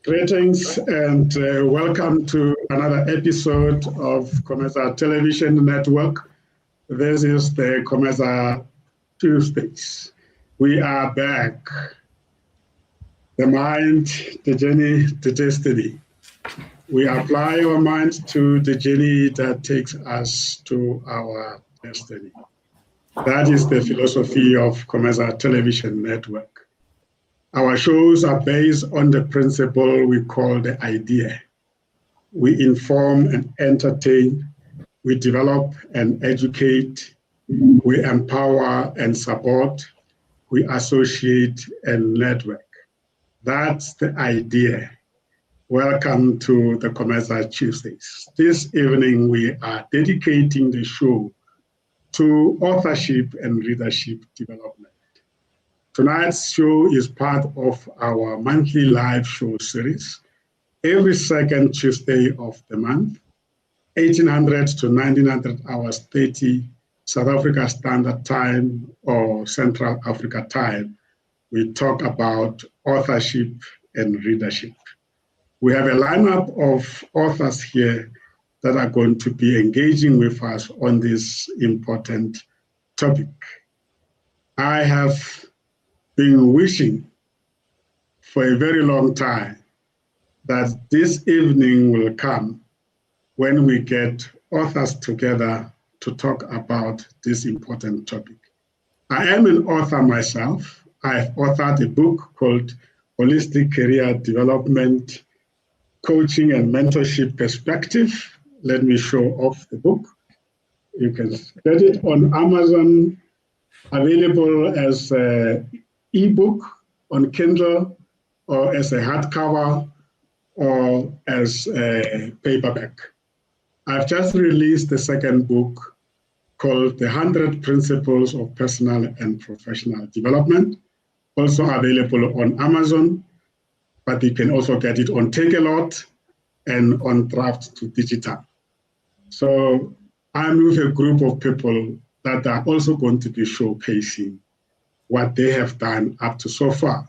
Greetings and welcome to another episode of COMETSA Television Network. This is the COMETSA Tuesdays. We are back. The mind, the journey, the destiny. We apply our mind to the journey that takes us to our destiny. That is the philosophy of COMETSA Television Network. Our shows are based on the principle we call the idea. We inform and entertain, we develop and educate, we empower and support, we associate and network. That's the idea. Welcome to the COMETSA Tuesdays. This evening we are dedicating the show to authorship and readership development. Tonight's show is part of our monthly live show series. Every second Tuesday of the month, 1800 to 1900 hours 30 South Africa Standard Time or Central Africa Time, we talk about authorship and readership. We have a lineup of authors here that are going to be engaging with us on this important topic. I have been wishing for a very long time that this evening will come when we get authors together to talk about this important topic. I am an author myself. I've authored a book called Holistic Career Development, Coaching and Mentorship Perspective. Let me show off the book. You can get it on Amazon, available as a ebook on Kindle or as a hardcover or as a paperback. I've just released the second book called The 100 Principles of Personal and Professional Development, also available on Amazon, but you can also get it on Take-A-Lot and on Draft to Digital. So I'm with a group of people that are also going to be showcasing what they have done up to so far.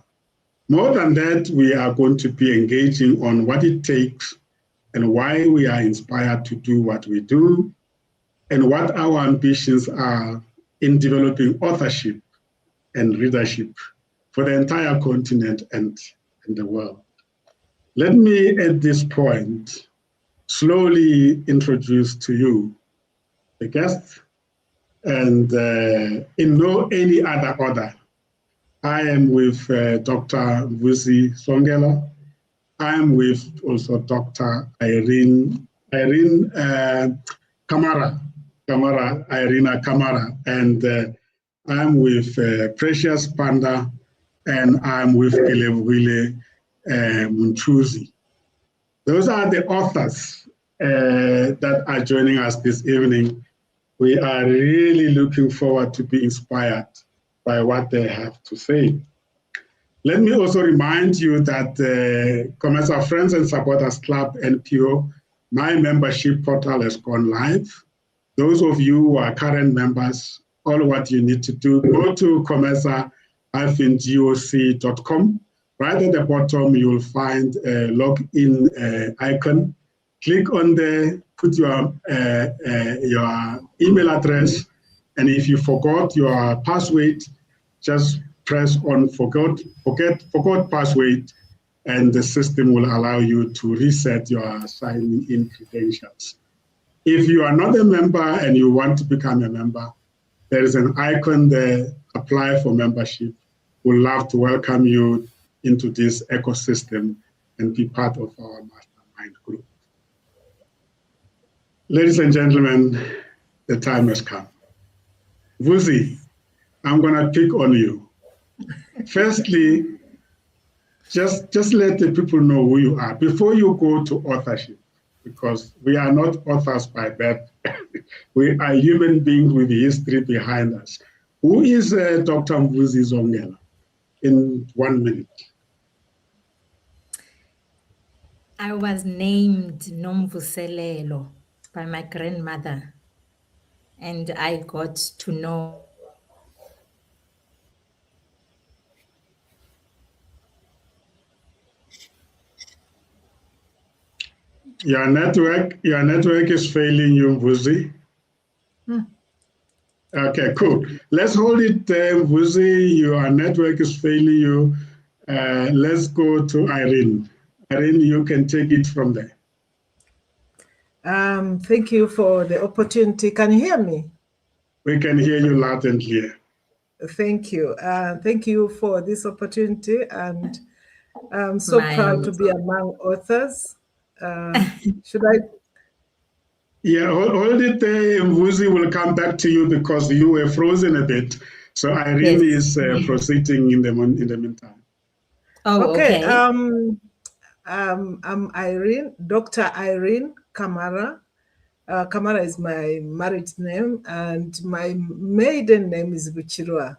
More than that, we are going to be engaging on what it takes and why we are inspired to do what we do and what our ambitions are in developing authorship and readership for the entire continent and the world. Let me, at this point, slowly introduce to you the guests. And in no any other order, I am with Dr. Mvusi Songela. I am with also Dr. Irina Kamara, and I'm with Precious Banda, and I'm with Kelebogile Monchusi. Those are the authors that are joining us this evening. We are really looking forward to be inspired by what they have to say. Let me also remind you that COMETSA Friends and Supporters Club, NPO, my membership portal has gone live. Those of you who are current members, all what you need to do, go to cometsa-goc.com. Right at the bottom, you will find a login icon. Click on there, put your email address, and if you forgot your password, just press on forgot password, and the system will allow you to reset your sign-in credentials. If you are not a member and you want to become a member, there is an icon there, apply for membership. We'd love to welcome you into this ecosystem and be part of our mastermind group. Ladies and gentlemen, the time has come. Mvusi, I'm gonna pick on you. Firstly, just let the people know who you are before you go to authorship, because we are not authors by birth. We are human beings with history behind us. Who is Dr. Mvusi Songela? In 1 minute. I was named Nomvuselelo by my grandmother, and I got to know Your network is failing you, Mvusi. Okay, cool. Let's hold it, Mvusi. Your network is failing you. Let's go to Irene. Irene, you can take it from there. Thank you for the opportunity. Can you hear me? We can hear you loud and clear. Thank you. Thank you for this opportunity, and I'm so proud to be among authors. Should I? Yeah, hold it there. Mvusi will come back to you because you were frozen a bit. So Irene is proceeding in the meantime. Oh, okay. I'm Irene, Dr. Irene Kamara. Kamara is my married name, and my maiden name is Buchirwa.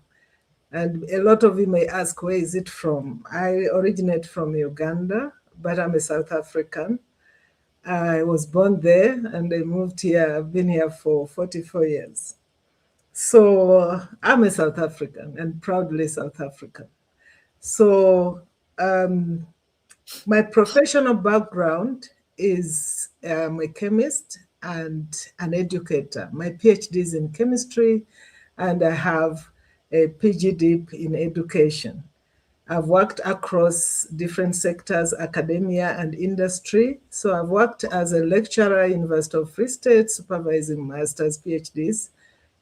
And a lot of you may ask, where is it from? I originate from Uganda, but I'm a South African. I was born there and I moved here. I've been here for 44 years. So I'm a South African and proudly South African. So my professional background is I'm a chemist and an educator. My PhD is in chemistry, and I have a PhD in education. I've worked across different sectors, academia and industry. So I've worked as a lecturer at University of Free State, supervising master's, PhDs,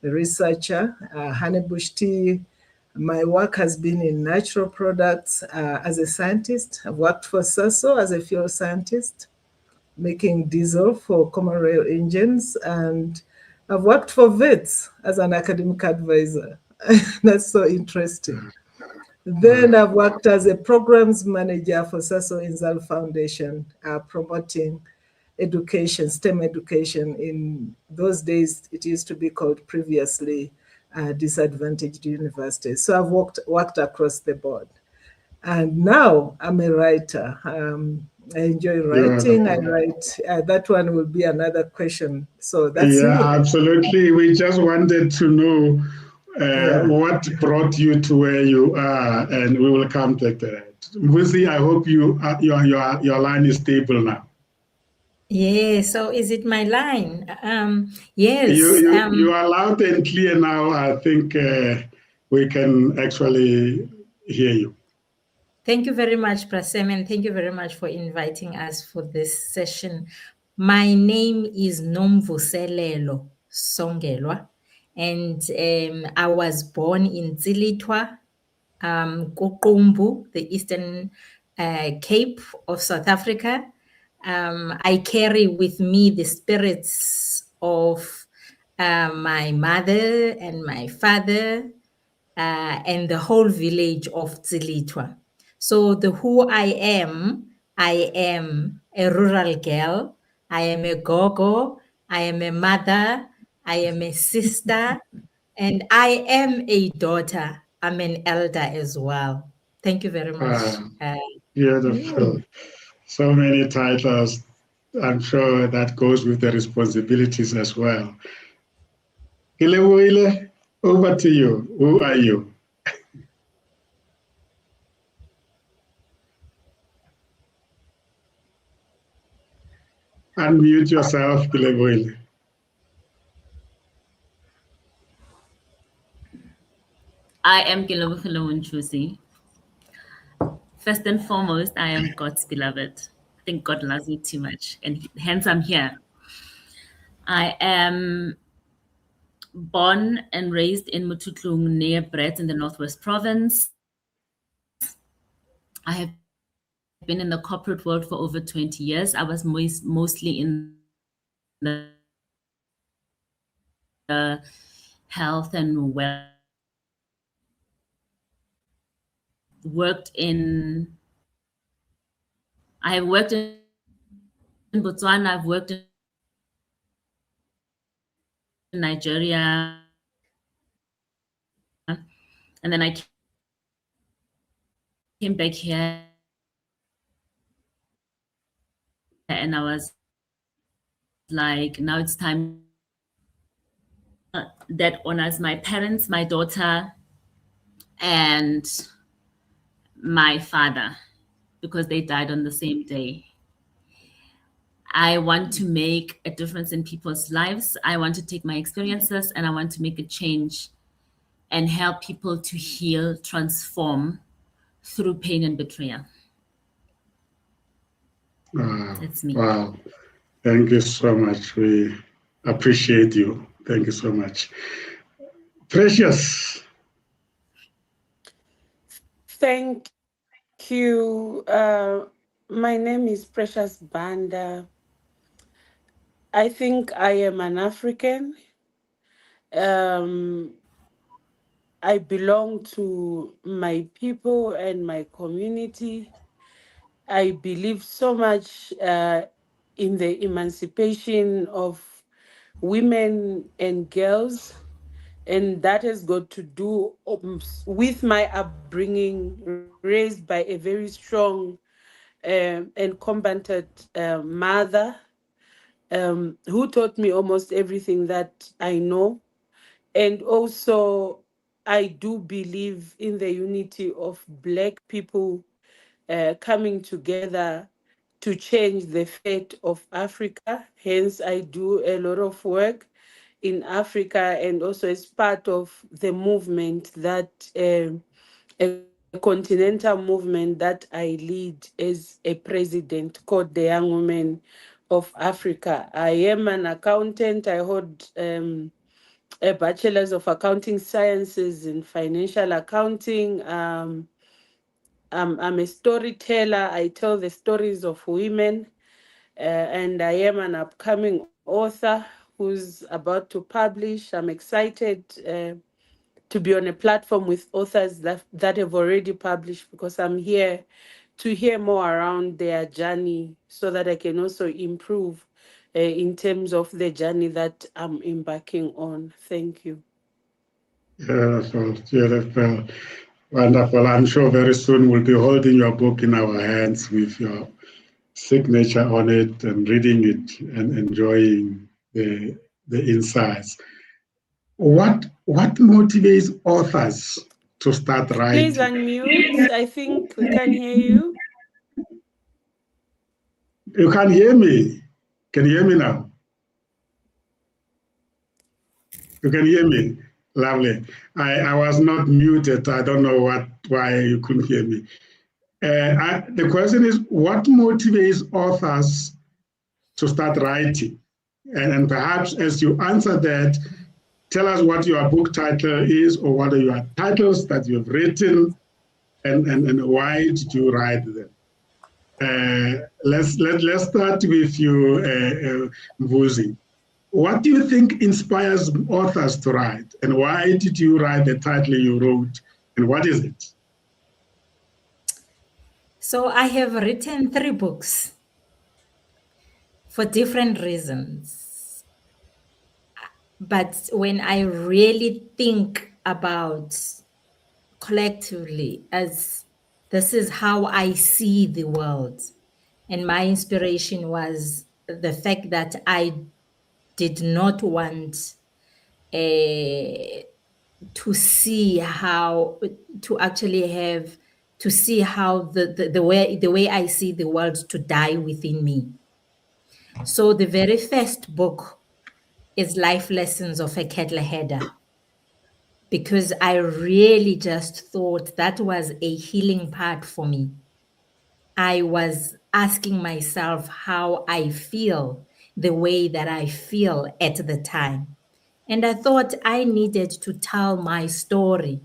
a researcher, honeybush tea. My work has been in natural products as a scientist. I've worked for SASO as a fuel scientist, making diesel for common rail engines. And I've worked for VETS as an academic advisor. That's so interesting. Then I've worked as a programs manager for Saso Inzal Foundation, promoting education, STEM education. In those days, it used to be called previously disadvantaged universities. So I've worked across the board. And now I'm a writer. I enjoy writing. I write. That one will be another question. So that's me. Absolutely. We just wanted to know what brought you to where you are, and we will come to that. Mvusi, I hope your line is stable now. Yeah, so is it my line? Yes. You are loud and clear now. I think we can actually hear you. Thank you very much, Prasem, and thank you very much for inviting us for this session. My name is Nomvuselelo Songelwa, and I was born in Zilitwa, Kuqumbu, the Eastern Cape of South Africa. I carry with me the spirits of my mother and my father and the whole village of Zilitwa. So who I am a rural girl. I am a gogo. I am a mother. I am a sister. And I am a daughter. I'm an elder as well. Thank you very much. Beautiful. So many titles. I'm sure that goes with the responsibilities as well. Kelebogile, over to you. Who are you? Unmute yourself, Kelebogile. I am Kgaogelo Lentswana. First and foremost, I am God's beloved. I think God loves me too much, and hence I'm here. I am born and raised in Mututlung near Brett in the Northwest Province. I have been in the corporate world for over 20 years. I was mostly in the health and wealth. I have worked in Botswana, I've worked in Nigeria, and then I came back here and I was like, now it's time that honors my parents, my daughter, and my father, because they died on the same day. I want to make a difference in people's lives. I want to take my experiences and I want to make a change and help people to heal, transform through pain and betrayal. That's me. Wow. Thank you so much. We appreciate you. Thank you so much. Precious. Thank you. My name is Precious Banda. I think I am an African. I belong to my people and my community. I believe so much in the emancipation of women and girls, and that has got to do with my upbringing, raised by a very strong and combatant mother who taught me almost everything that I know. And also, I do believe in the unity of Black people coming together to change the fate of Africa. Hence, I do a lot of work in Africa and also as part of the movement that a continental movement that I lead as a president called the Young Women of Africa. I am an accountant. I hold a bachelor's of accounting sciences in financial accounting. I'm a storyteller. I tell the stories of women, and I am an upcoming author who's about to publish. I'm excited to be on a platform with authors that have already published, because I'm here to hear more around their journey so that I can also improve in terms of the journey that I'm embarking on. Thank you. Beautiful, beautiful, wonderful. I'm sure very soon we'll be holding your book in our hands with your signature on it and reading it and enjoying the insights. What motivates authors to start writing? Please unmute. I think we can hear you. You can hear me. Can you hear me now? You can hear me. Lovely. I was not muted. I don't know why you couldn't hear me. The question is, what motivates authors to start writing? And perhaps as you answer that, tell us what your book title is, or what are your titles that you've written, and why did you write them? Let's start with you, Mvusi. What do you think inspires authors to write, and why did you write the title you wrote, and what is it? So I have written 3 books for different reasons. But when I really think about collectively as this is how I see the world, and my inspiration was the fact that I did not want to see how to actually have to see how the way I see the world to die within me. So the very first book is Life Lessons of a Cattle Header, because I really just thought that was a healing part for me. I was asking myself how I feel the way that I feel at the time. And I thought I needed to tell my story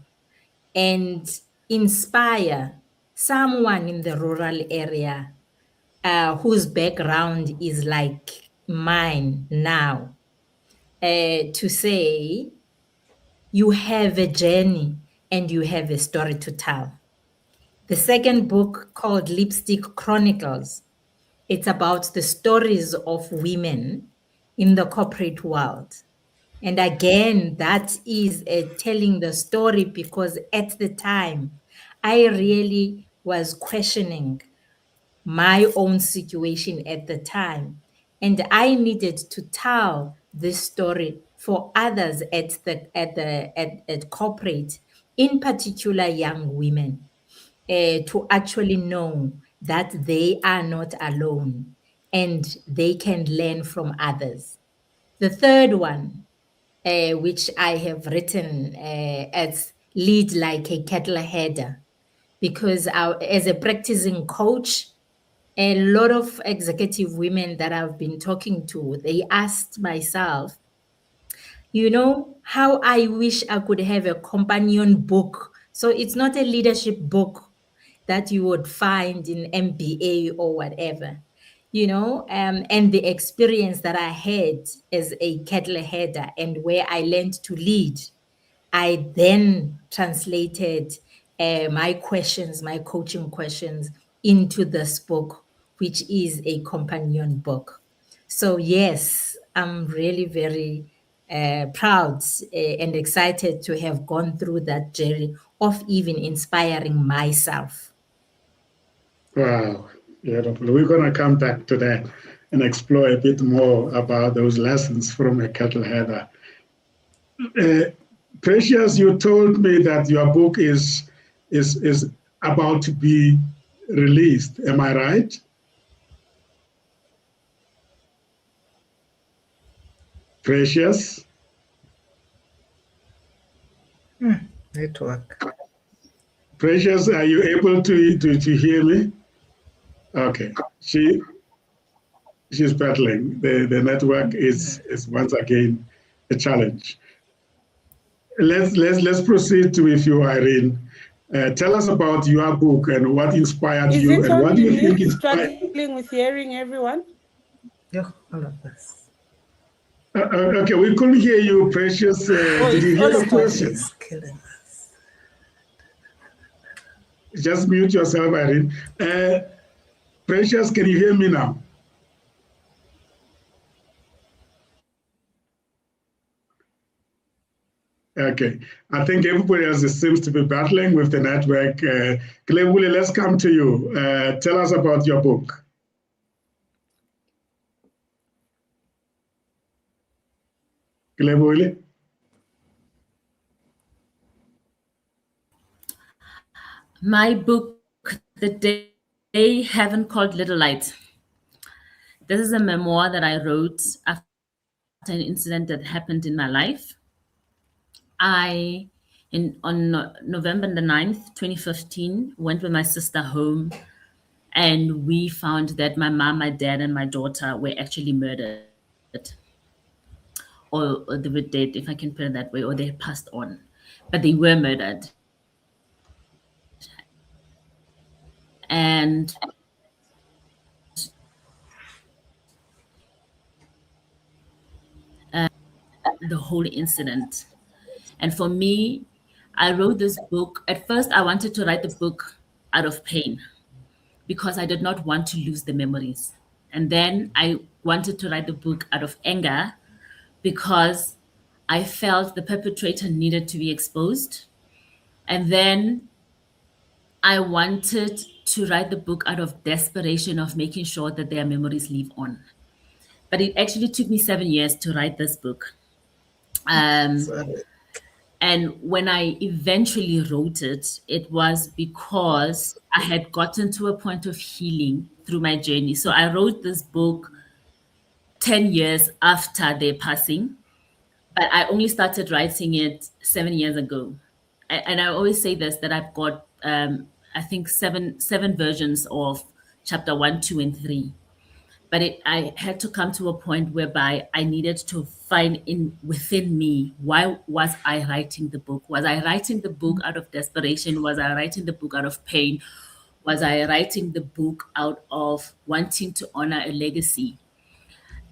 and inspire someone in the rural area whose background is like mine now, to say, you have a journey and you have a story to tell. The second book, called Lipstick Chronicles, it's about the stories of women in the corporate world. And again, that is telling the story because at the time, I really was questioning my own situation at the time. And I needed to tell this story for others at corporate, in particular young women, to actually know that they are not alone and they can learn from others. The third one, which I have written as lead like a cattle header, because as a practicing coach, a lot of executive women that I've been talking to, they asked myself, you know, how I wish I could have a companion book. So it's not a leadership book that you would find in MBA or whatever, you know, and the experience that I had as a cattle header and where I learned to lead, I then translated my questions, my coaching questions into this book, which is a companion book. So yes, I'm really very proud and excited to have gone through that journey of even inspiring myself. Wow, beautiful. We're going to come back to that and explore a bit more about those lessons from a cattle header. Precious, you told me that your book is about to be released. Am I right? Precious? Network. Precious, are you able to hear me? Okay. She's battling. The network is once again a challenge. Let's proceed with you, Irene. Tell us about your book and what inspired Is you it and what do only you think me inspired. struggling with hearing everyone? Yeah, all of us. Okay, we couldn't hear you, Precious. Did you it's hear all the of us. question? It's killing us. Just mute yourself, Irene. Precious, can you hear me now? Okay, I think everybody else seems to be battling with the network. Kelebogile, let's come to you. Tell us about your book. Kelebogile? My book, The Day Heaven Called Little Light. This is a memoir that I wrote after an incident that happened in my life. On November the 9th, 2015, went with my sister home, and we found that my mom, my dad, and my daughter were actually murdered. Or they were dead, if I can put it that way, or they had passed on. But they were murdered. And the whole incident. And for me, I wrote this book. At first, I wanted to write the book out of pain because I did not want to lose the memories. And then I wanted to write the book out of anger because I felt the perpetrator needed to be exposed. And then I wanted to write the book out of desperation of making sure that their memories live on. But it actually took me 7 years to write this book. And when I eventually wrote it, it was because I had gotten to a point of healing through my journey. So I wrote this book 10 years after their passing, but I only started writing it 7 years ago. And I always say this, that I've got, I think, seven versions of chapter 1, 2, and 3. But I had to come to a point whereby I needed to find within me, why was I writing the book? Was I writing the book out of desperation? Was I writing the book out of pain? Was I writing the book out of wanting to honor a legacy?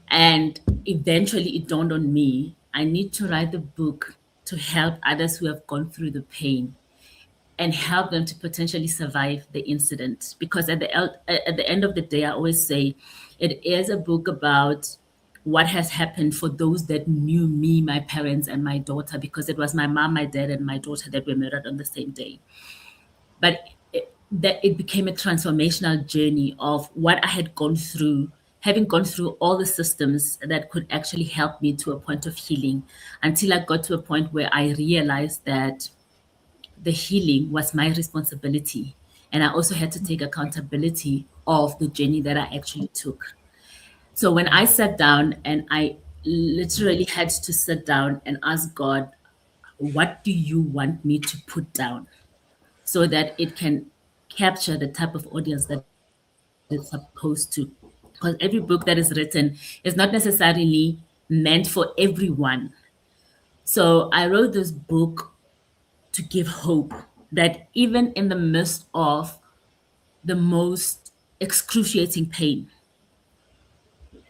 And eventually it dawned on me, I need to write the book to help others who have gone through the pain and help them to potentially survive the incident. Because at the end of the day, I always say it is a book about what has happened for those that knew me, my parents, and my daughter, because it was my mom, my dad, and my daughter that were murdered on the same day. But it became a transformational journey of what I had gone through, having gone through all the systems that could actually help me to a point of healing, until I got to a point where I realized that the healing was my responsibility. And I also had to take accountability of the journey that I actually took. So when I sat down, and I literally had to sit down and ask God, what do you want me to put down so that it can capture the type of audience that it's supposed to? Because every book that is written is not necessarily meant for everyone. So I wrote this book to give hope that even in the midst of the most excruciating pain,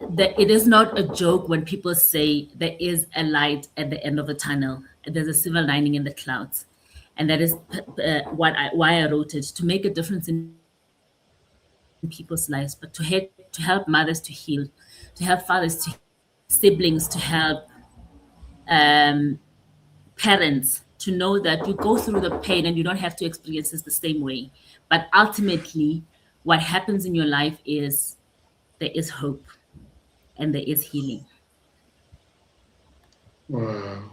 that it is not a joke when people say there is a light at the end of a tunnel, there's a silver lining in the clouds. And that is why I wrote it, to make a difference in people's lives, but to help mothers to heal, to help fathers to heal, siblings to help, parents to know that you go through the pain and you don't have to experience this the same way. But ultimately, what happens in your life is there is hope and there is healing. Wow,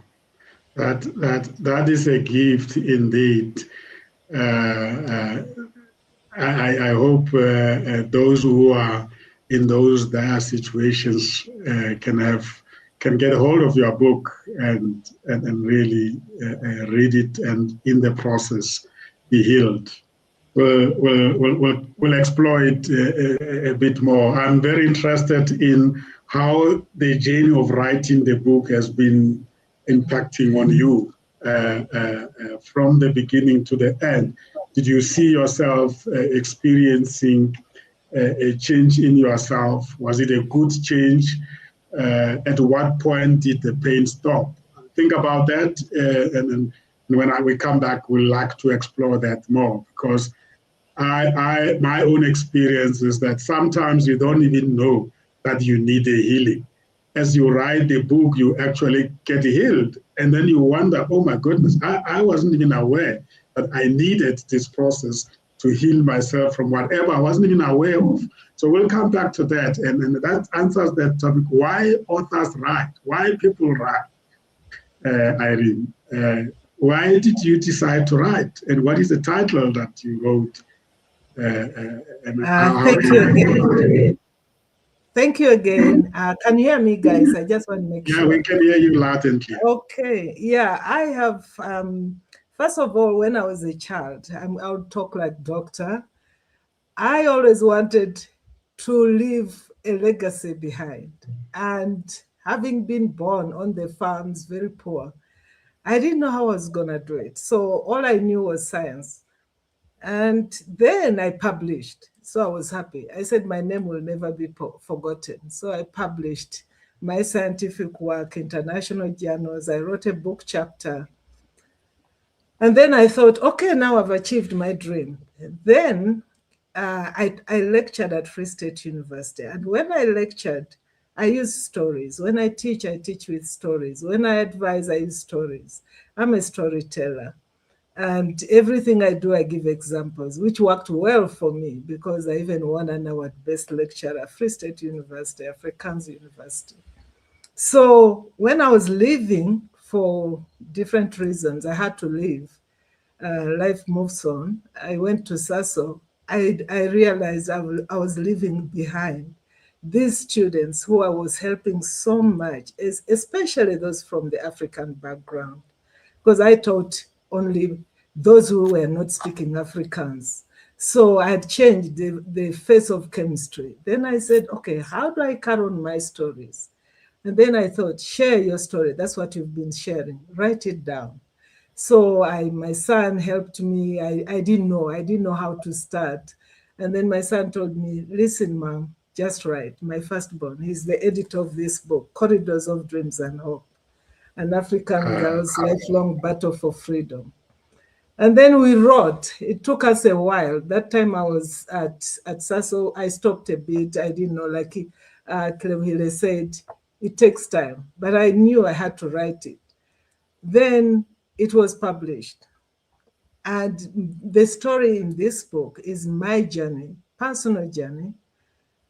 that is a gift indeed. I hope those who are in those dire situations can get a hold of your book and really read it, and in the process be healed. We'll explore it a bit more. I'm very interested in how the journey of writing the book has been impacting on you from the beginning to the end. Did you see yourself experiencing a change in yourself? Was it a good change? At what point did the pain stop? Think about that, and when we come back, we'd like to explore that more, because my own experience is that sometimes you don't even know that you need a healing. As you write the book, you actually get healed. And then you wonder, oh my goodness, I wasn't even aware that I needed this process to heal myself from whatever I wasn't even aware of. So we'll come back to that. And that answers that topic, why authors write, why people write, Irene. Why did you decide to write? And what is the title that you wrote? Thank you again. Thank you again. Can you hear me, guys? I just want to make sure. Yeah, we can hear you loud and clear. Okay. Yeah, I have, first of all, when I was a child, I'll talk like doctor. I always wanted to leave a legacy behind. And having been born on the farms, very poor, I didn't know how I was going to do it. So all I knew was science. And then I published. So I was happy. I said my name will never be forgotten. So I published my scientific work, international journals. I wrote a book chapter. And then I thought, okay, now I've achieved my dream. Then I lectured at Free State University. And when I lectured, I use stories. When I teach with stories. When I advise, I use stories. I'm a storyteller. And everything I do, I give examples, which worked well for me because I even won an award, Best Lecturer at Free State University, Afrikaans University. So when I was leaving for different reasons, I had to leave. Life moves on. I went to SASO. I realized I was leaving behind these students who I was helping so much, especially those from the African background, because I taught only those who were not speaking Afrikaans. So I had changed the face of chemistry. Then I said, okay, how do I carry on my stories? And then I thought, share your story. That's what you've been sharing. Write it down. So my son helped me. I didn't know how to start. And then my son told me, listen, Mom, just write. My firstborn, he's the editor of this book, Corridors of Dreams and Hope, an African girl's lifelong battle for freedom. And then we wrote. It took us a while. That time I was at SASO. I stopped a bit. I didn't know, like Kelebogile said, it takes time. But I knew I had to write it. Then it was published. And the story in this book is my journey, personal journey,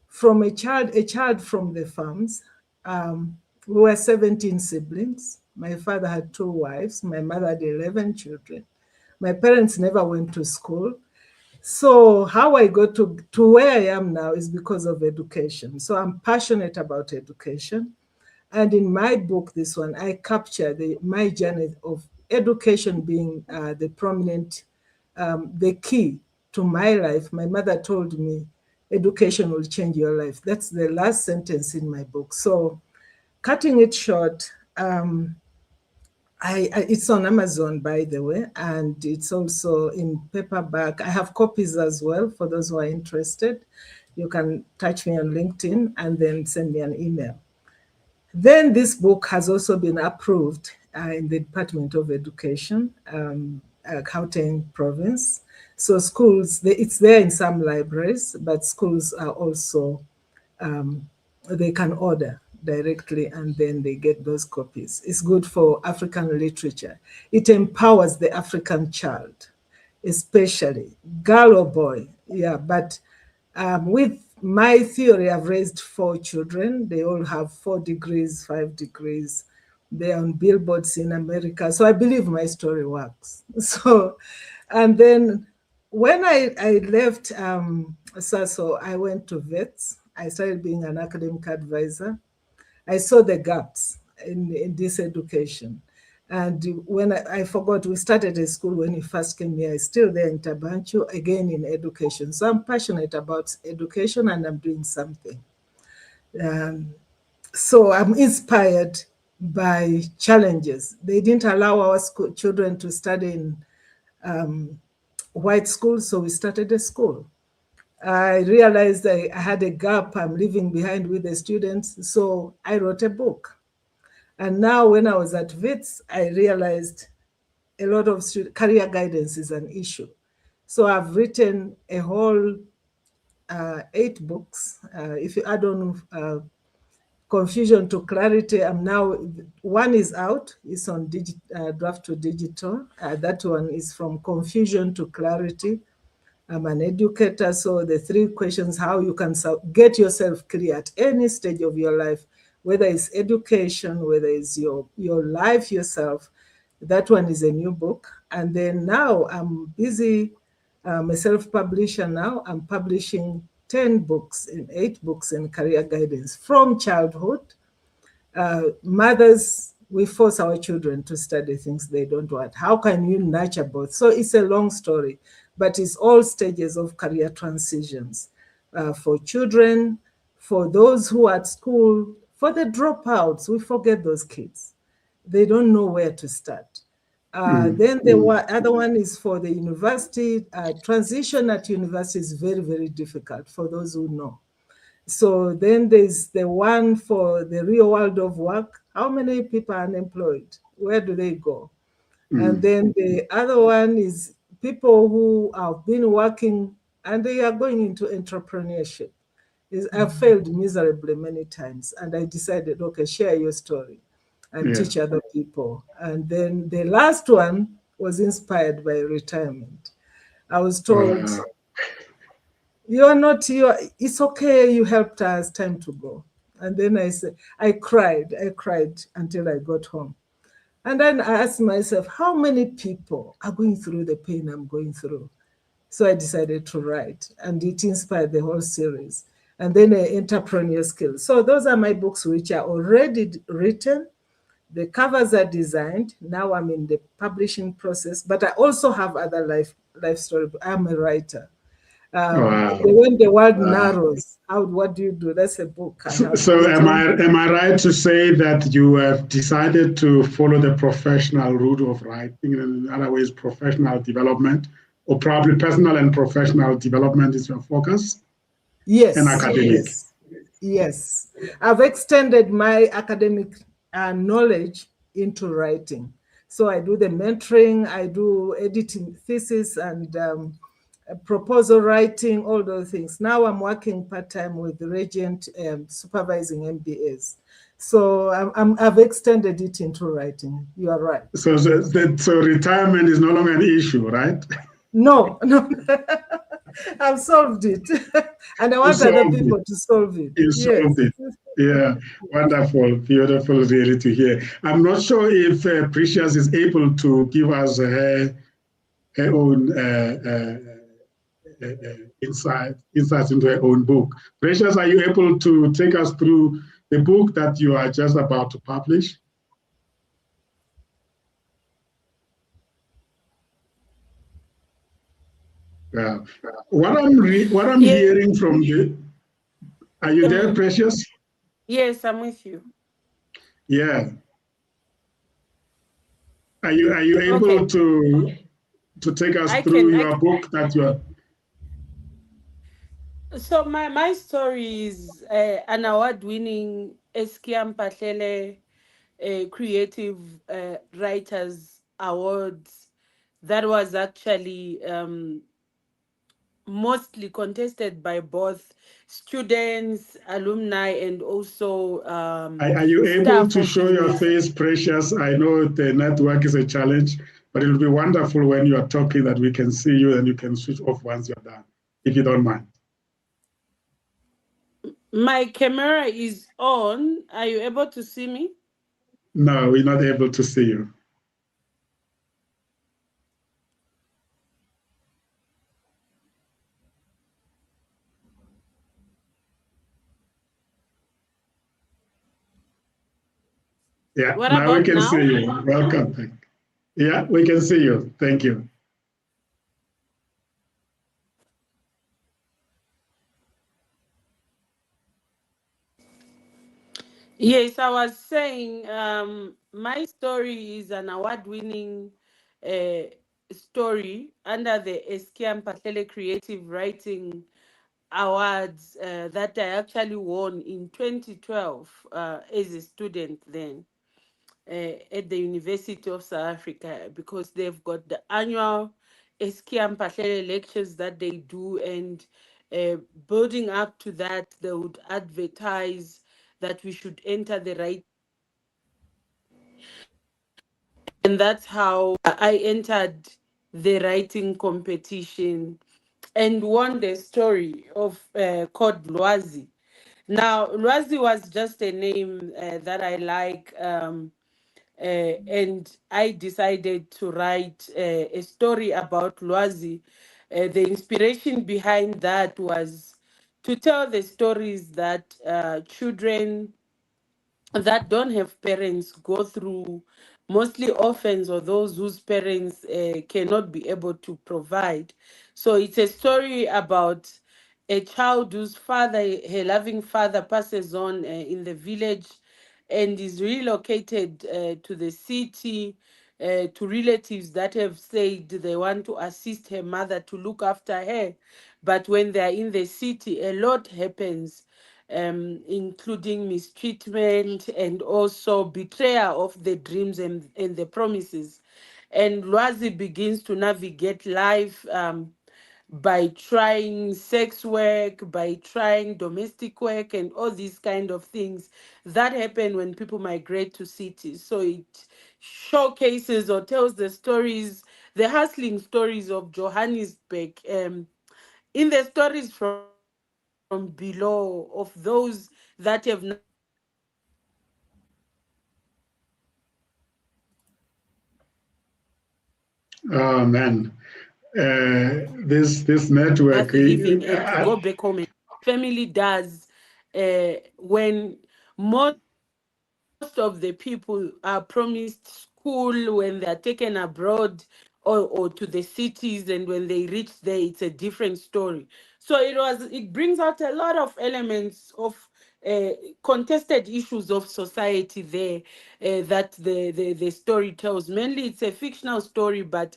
from a child from the farms. We were 17 siblings. My father had 2 wives. My mother had 11 children. My parents never went to school. So how I got to where I am now is because of education. So I'm passionate about education. And in my book, this one, I capture my journey of education being the prominent, the key to my life. My mother told me, education will change your life. That's the last sentence in my book. So cutting it short, it's on Amazon, by the way, and it's also in paperback. I have copies as well for those who are interested. You can touch me on LinkedIn and then send me an email. Then this book has also been approved in the Department of Education, Gauteng province. So schools, it's there in some libraries, but schools are also, they can order directly and then they get those copies. It's good for African literature. It empowers the African child, especially girl or boy. Yeah, but with my theory, I've raised 4 children. They all have 4 degrees, 5 degrees. They're on billboards in America. So I believe my story works. So, and then when I left SASO, I went to VETS. I started being an academic advisor. I saw the gaps in this education. And when I forgot, we started a school when we first came here. It's still there in Tabanchu, again in education. So I'm passionate about education and I'm doing something. So I'm inspired by challenges. They didn't allow our children to study in white schools, so we started a school. I realized I had a gap I'm leaving behind with the students, so I wrote a book. And now when I was at WITS, I realized a lot of career guidance is an issue. So I've written a whole 8 books. If you add on Confusion to Clarity, I'm now, one is out, it's on draft to digital. That one is From Confusion to Clarity. I'm an educator, so the 3 questions, how you can get yourself clear at any stage of your life, whether it's education, whether it's your life yourself. That one is a new book. And then now I'm busy, I'm a self-publisher now. I'm publishing 10 books and 8 books in career guidance from childhood. Mothers, we force our children to study things they don't want. How can you nurture both? So it's a long story, but it's all stages of career transitions for children, for those who are at school, for the dropouts. We forget those kids. They don't know where to start. Then the other one is for the university. Transition at university is very, very difficult for those who know. So then there's the one for the real world of work. How many people are unemployed? Where do they go? And then the other one is people who have been working and they are going into entrepreneurship. I've failed miserably many times, and I decided, okay, share your story and teach other people. And then the last one was inspired by retirement. I was told, it's okay, you helped us, time to go. And then I cried until I got home. And then I asked myself, how many people are going through the pain I'm going through? So I decided to write, and it inspired the whole series. And then entrepreneur skills. So those are my books which are already written. The covers are designed. Now I'm in the publishing process, but I also have other life story. I'm a writer. When the world narrows, what do you do? That's a book. So am I right to say that you have decided to follow the professional route of writing, in other ways, professional development, or probably personal and professional development is your focus? Yes. And academic. Yes. I've extended my academic knowledge into writing. So I do the mentoring, I do editing thesis and proposal writing, all those things. Now I'm working part-time with Regent supervising MBAs. So I've extended it into writing. You are right. So retirement is no longer an issue, right? No. I've solved it. And I want other people to solve it. You solved it. Yeah, wonderful, beautiful, really to hear. I'm not sure if Precious is able to give us her own insights into her own book. Precious, are you able to take us through the book that you are just about to publish? What I'm hearing from you, are you there, Precious? Yes, I'm with you. Yeah. Are you able to take us through your book that you are? So my story is an award-winning Eskia Mpahlele Creative Writers Awards that was actually mostly contested by both students, alumni, and also Are you able to show your face, Precious? I know the network is a challenge, but it'll be wonderful when you are talking that we can see you and you can switch off once you're done, if you don't mind. My camera is on. Are you able to see me? No, we're not able to see you. Yeah, what now we can now? see you. Welcome. Yeah, we can see you. Thank you. Yes, I was saying my story is an award-winning story under the Eskia Mpahlele Creative Writing Awards that I actually won in 2012 as a student then at the University of South Africa, because they've got the annual Eskia Mpahlele lectures that they do, and building up to that, they would advertise that we should enter the right. And that's how I entered the writing competition and won the story of called Lwazi. Now, Lwazi was just a name that I like, and I decided to write a story about Lwazi. The inspiration behind that was to tell the stories that children that don't have parents go through, mostly orphans or those whose parents cannot be able to provide. So it's a story about a child whose father, her loving father, passes on in the village and is relocated to the city, to relatives that have said they want to assist her mother to look after her. But when they are in the city, a lot happens, including mistreatment and also betrayal of the dreams and the promises. And Lwazi begins to navigate life by trying sex work, by trying domestic work, and all these kind of things that happen when people migrate to cities. So it showcases or tells the stories, the hustling stories of Johannesburg. In the stories from below, of those that have now Oh man, this network. living and to go back home and family does when most of the people are promised school when they're taken abroad or to the cities, and when they reach there it's a different story. So it brings out a lot of elements of uh, contested issues of society there that the story tells. Mainly it's a fictional story, but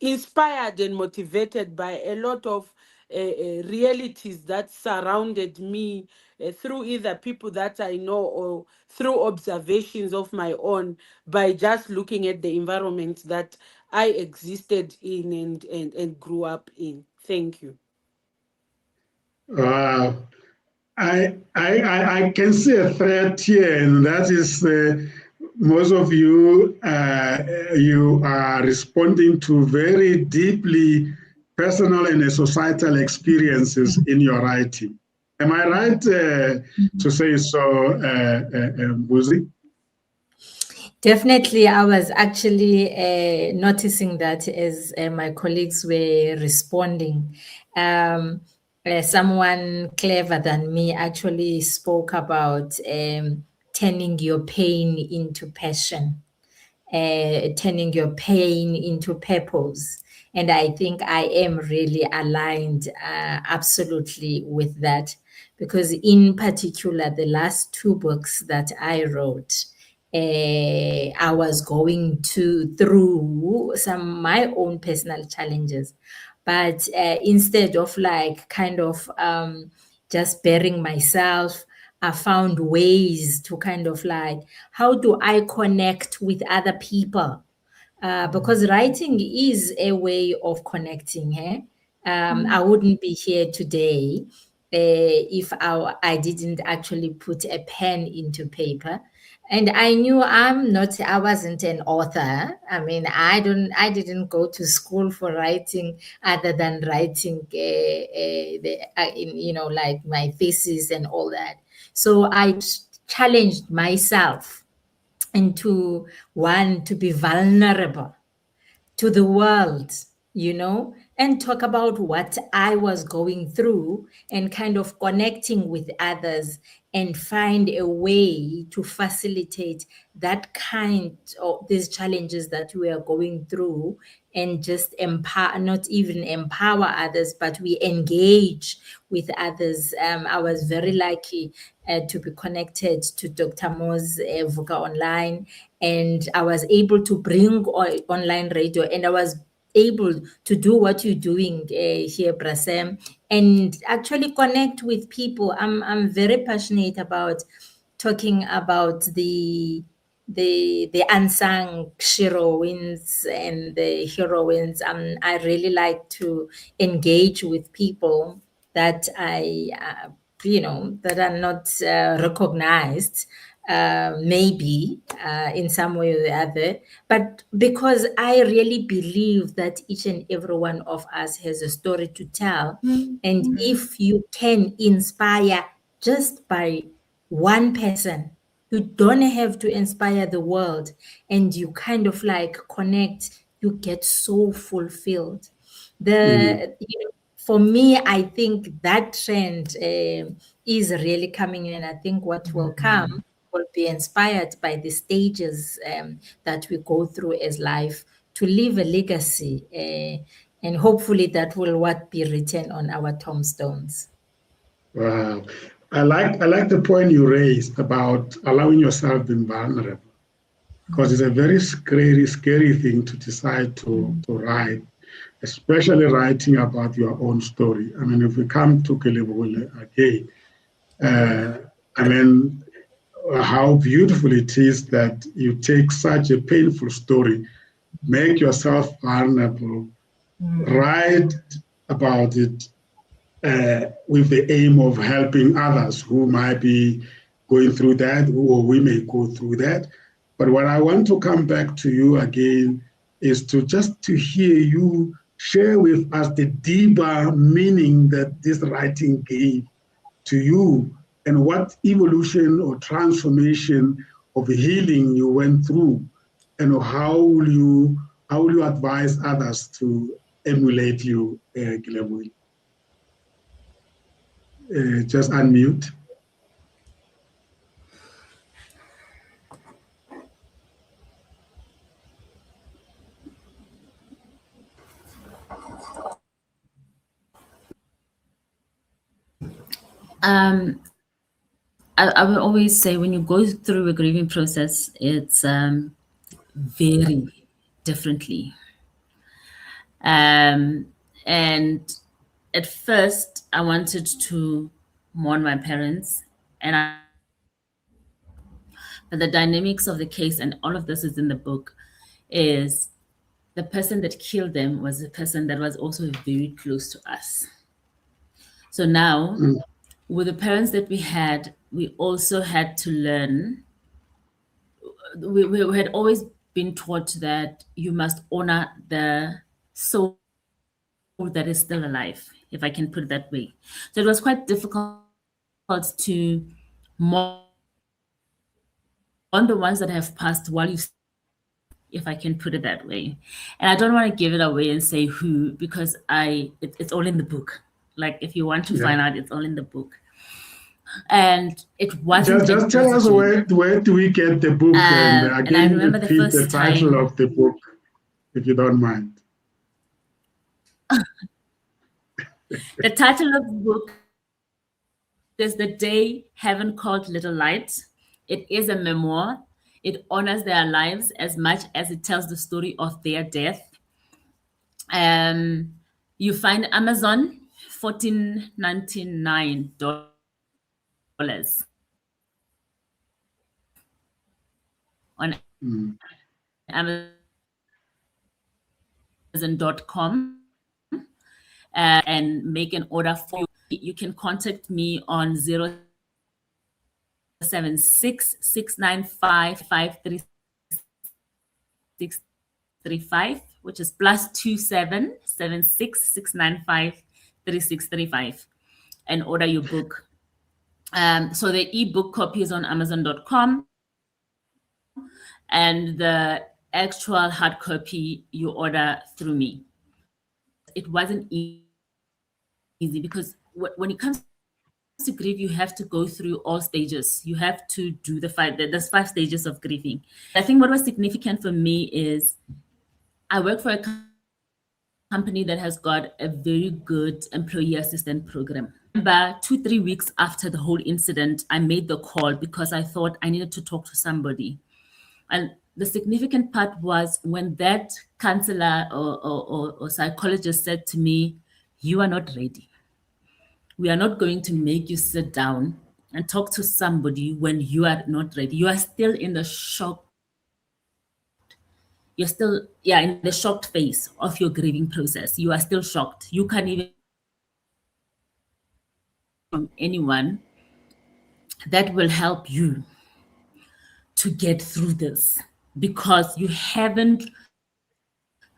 inspired and motivated by a lot of realities that surrounded me through either people that I know or through observations of my own, by just looking at the environment that I existed in and grew up in. Thank you. I can see a threat here, and that is most of you you are responding to very deeply personal and societal experiences in your writing. Am I right to say so, Mbuzi? Definitely, I was actually noticing that as my colleagues were responding. Someone clever than me actually spoke about turning your pain into passion, turning your pain into purpose. And I think I am really aligned absolutely with that, because in particular, the last 2 books that I wrote, I was going through some my own personal challenges, but instead of like kind of just bearing myself, I found ways to kind of like, how do I connect with other people? Because writing is a way of connecting. I wouldn't be here today if I didn't actually put a pen into paper. And I knew I wasn't an author. I mean, I didn't go to school for writing other than writing, like my thesis and all that. So I challenged myself into to be vulnerable to the world, and talk about what I was going through and kind of connecting with others and find a way to facilitate that kind of these challenges that we are going through, and just not even empower others, but we engage with others. I was very lucky to be connected to Dr. Mo's VUCA Online, and I was able to bring online radio, and I was able to do what you're doing here, Brasem, and actually connect with people. I'm very passionate about talking about the unsung heroines and the heroines. I really like to engage with people that that are not recognized, maybe in some way or the other, but because I really believe that each and every one of us has a story to tell. And if you can inspire just by one person, you don't have to inspire the world, and you kind of like connect, you get so fulfilled. For me, I think that trend is really coming in. I think what will come will be inspired by the stages that we go through as life, to leave a legacy, and hopefully that will be written on our tombstones. Wow. I like the point you raised about allowing yourself being vulnerable, because it's a very scary thing to decide to write, especially writing about your own story. I mean, if we come to Kelebogile again, I mean, how beautiful it is that you take such a painful story, make yourself vulnerable, write about it with the aim of helping others who might be going through that, or we may go through that. But what I want to come back to you again is to hear you share with us the deeper meaning that this writing gave to you, and what evolution or transformation of healing you went through, and how will you advise others to emulate you, Kelebogile? Just unmute. I will always say, when you go through a grieving process, it's very differently. And at first, I wanted to mourn my parents, but the dynamics of the case, and all of this is in the book, is the person that killed them was a person that was also very close to us. So now, with the parents that we had, we also had to learn. We had always been taught that you must honor the soul that is still alive, if I can put it that way. So it was quite difficult to mourn the ones that have passed while you, if I can put it that way. And I don't want to give it away and say who, because it's all in the book. Like if you want to find out, it's all in the book. And it wasn't just tell us where do we get the book, and again, I remember repeat the title of the book, if you don't mind. The title of the book is The Day Heaven Called Little Light. It is a memoir. It honors their lives as much as it tells the story of their death. You find Amazon, $14.99 on Amazon.com, and make an order for you. You can contact me on 076-695-53635, which is +27 76-695-3635, and order your book. So the ebook copy is on Amazon.com, and the actual hard copy you order through me. It wasn't easy because when it comes to grief, you have to go through all stages. You have to do there's 5 stages of grieving. I think what was significant for me is I work for a company that has got a very good employee assistance program. About 2-3 weeks after the whole incident, I made the call because I thought I needed to talk to somebody. And the significant part was when that counselor or psychologist said to me, "You are not ready. We are not going to make you sit down and talk to somebody when you are not ready. You are still in the shock. You're still, in the shocked phase of your grieving process. You are still shocked. You can't even from anyone that will help you to get through this because you haven't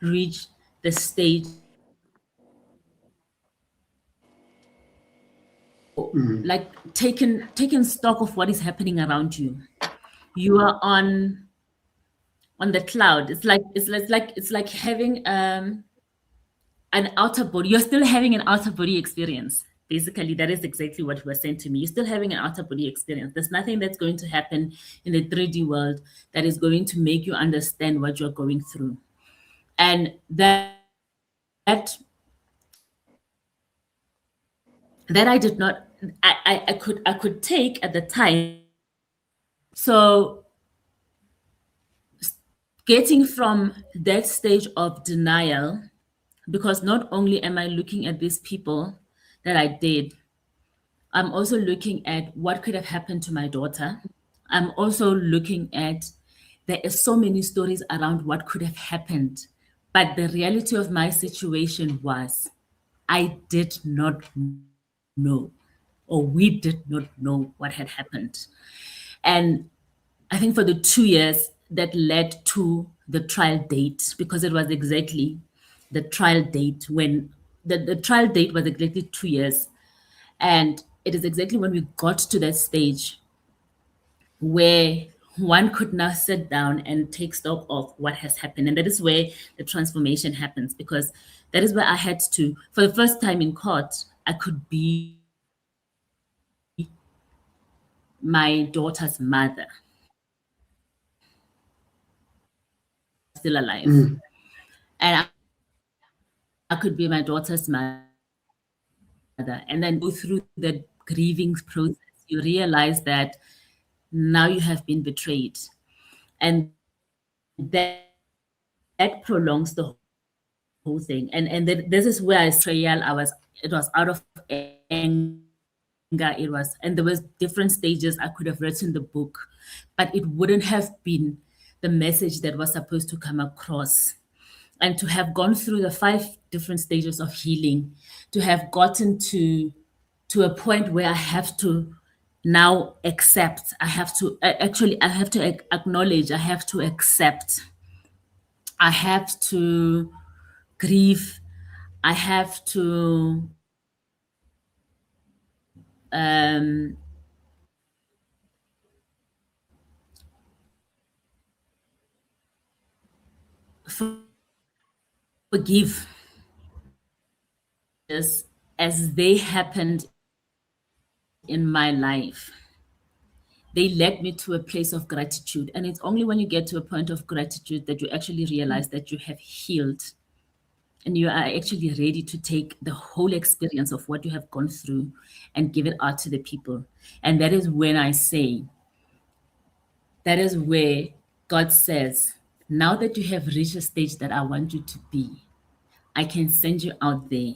reached the stage like taking stock of what is happening around you. You are on the cloud. It's like having an outer body. You're still having an outer body experience. Basically, that is exactly what was saying to me. You're still having an outer body experience. There's nothing that's going to happen in the 3D world that is going to make you understand what you're going through. And that I did not, I could take at the time. So getting from that stage of denial, because not only am I looking at these people that I did, I'm also looking at what could have happened to my daughter. I'm also looking at, there are so many stories around what could have happened. But the reality of my situation was I did not know, or we did not know what had happened. And I think for the 2 years that led to the trial date, because it was exactly the trial date when the trial date was exactly 2 years. And it is exactly when we got to that stage where one could now sit down and take stock of what has happened. And that is where the transformation happens, because that is where I had to, for the first time in court, I could be my daughter's mother, still alive. And I could be my daughter's mother. And then go through the grieving process. You realize that now you have been betrayed. And that prolongs the whole thing. And this is where I trial. It was out of anger. And there was different stages. I could have written the book, but it wouldn't have been the message that was supposed to come across. And to have gone through the 5 different stages of healing, to have gotten to a point where I have to now accept, I have to acknowledge, I have to accept, I have to grieve, I have to forgive. as they happened in my life, they led me to a place of gratitude. And it's only when you get to a point of gratitude that you actually realize that you have healed and you are actually ready to take the whole experience of what you have gone through and give it out to the people. And that is when I say, that is where God says, now that you have reached a stage that I want you to be, I can send you out there.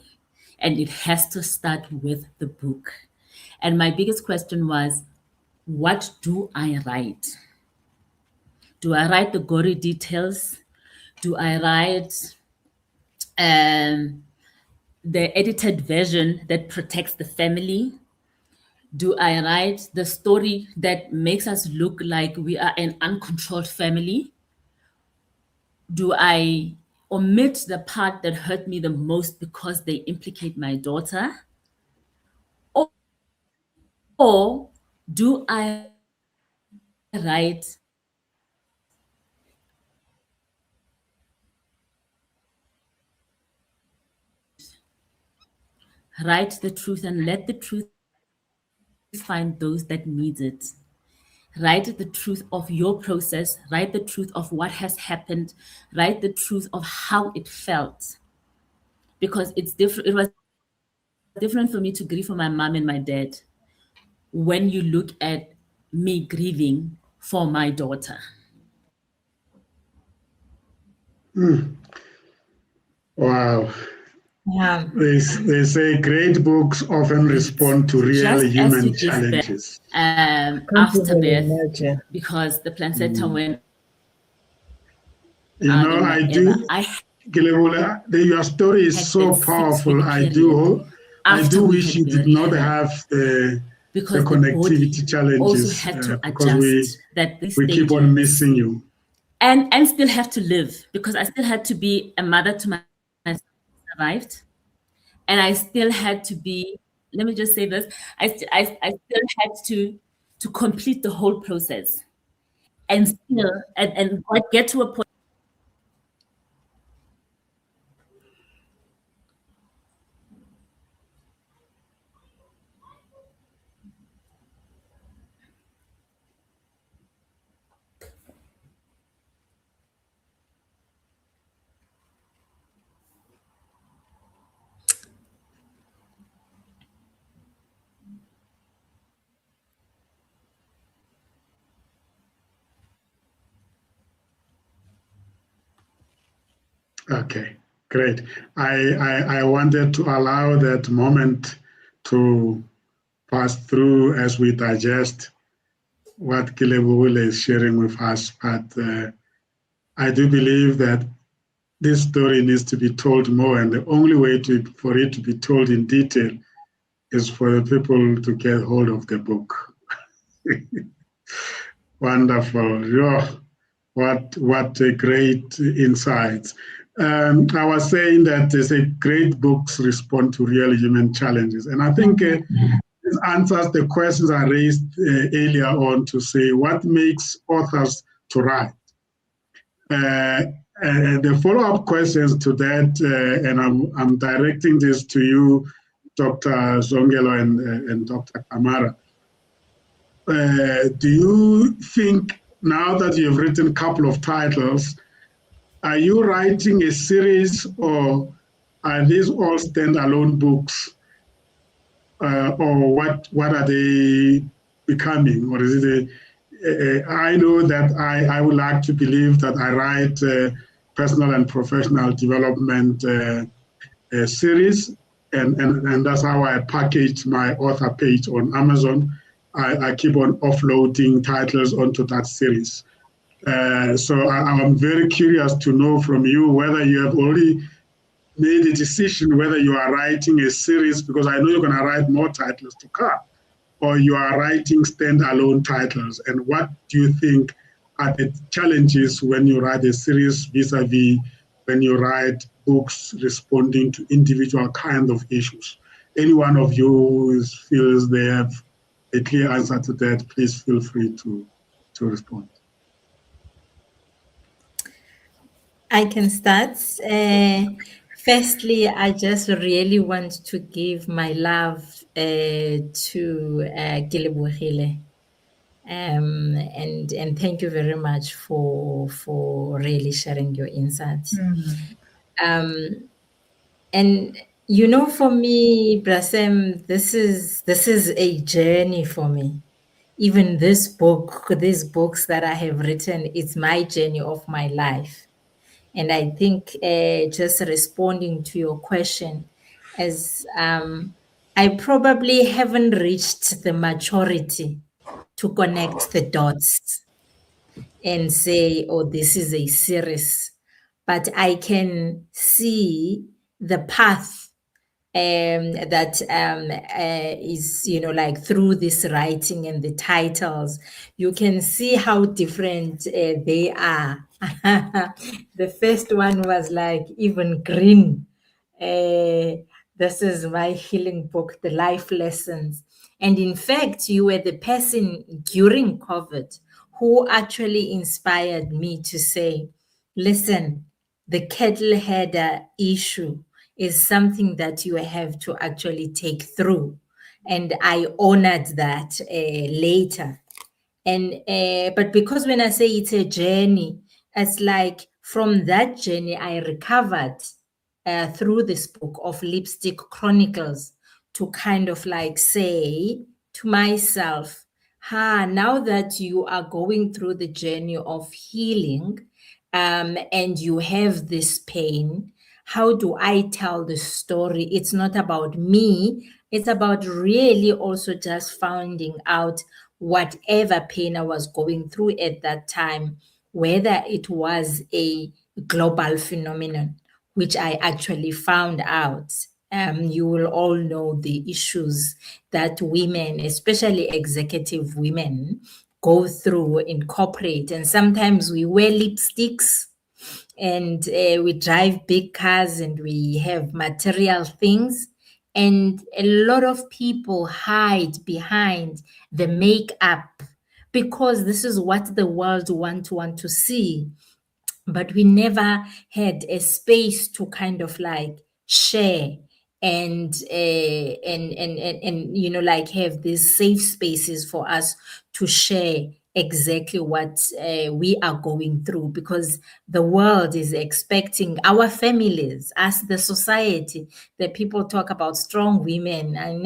And it has to start with the book. And my biggest question was, what do I write? Do I write the gory details? Do I write the edited version that protects the family? Do I write the story that makes us look like we are an uncontrolled family? Do I omit the part that hurt me the most because they implicate my daughter? Or do I write the truth and let the truth find those that need it? Write the truth of your process, write the truth of what has happened, write the truth of how it felt. Because it's different. It was different for me to grieve for my mom and my dad when you look at me grieving for my daughter. Wow. Yeah. They say great books often respond to real Just human as you give challenges. After birth, imagine. because the placenta went You out know, and I whatever. do, Kgaogelo, your story is Had so that 6 powerful. week I after do we wish had you did buried not her, have the because the connectivity body challenges also had to because adjust that these we keep on stages missing you. and still have to live, because I still had to be a mother to my son who survived, and I still had to be. Let me just say this: I still had to complete the whole process, and still and get to a point. Okay, great. I wanted to allow that moment to pass through as we digest what Kelebogile is sharing with us, but I do believe that this story needs to be told more, and the only way for it to be told in detail is for the people to get hold of the book. Wonderful. Yeah. What a great insights. I was saying that they say great books respond to real human challenges. And I think this answers the questions I raised earlier on to say what makes authors to write. The follow-up questions to that, and I'm directing this to you, Dr. Kgaogelo and Dr. Kamara. Do you think, now that you've written a couple of titles, are you writing a series, or are these all standalone books, or what are they becoming? Or is it I know that I would like to believe that I write personal and professional development series, and that's how I package my author page on Amazon. I keep on offloading titles onto that series. So I'm very curious to know from you whether you have already made a decision whether you are writing a series, because I know you're going to write more titles to come, or you are writing standalone titles. And what do you think are the challenges when you write a series vis-a-vis when you write books responding to individual kind of issues? Any one of you who feels they have a clear answer to that, please feel free to respond. I can start. Firstly, I just really want to give my love to Kelebogile. And thank you very much for really sharing your insights. And you know, for me, Brasem, this is a journey for me. Even these books that I have written, it's my journey of my life. And I think just responding to your question, as I probably haven't reached the maturity to connect the dots and say, oh, this is a series, but I can see the path that is, you know, like through this writing and the titles, you can see how different they are. The first one was like even green. This is my healing book, The Life Lessons. And in fact, you were the person during COVID who actually inspired me to say, listen, the kettle header issue is something that you have to actually take through. And I honored that later. And but because when I say it's a journey, it's like from that journey I recovered through this book of Lipstick Chronicles to kind of like say to myself, now that you are going through the journey of healing and you have this pain, how do I tell the story? It's not about me. It's about really also just finding out whatever pain I was going through at that time, whether it was a global phenomenon, which I actually found out. You will all know the issues that women, especially executive women, go through in corporate. And sometimes we wear lipsticks and we drive big cars and we have material things. And a lot of people hide behind the makeup because this is what the world want to see. But we never had a space to kind of like share and you know, like have these safe spaces for us to share exactly what we are going through, because the world is expecting our families, as the society, that people talk about strong women. I'm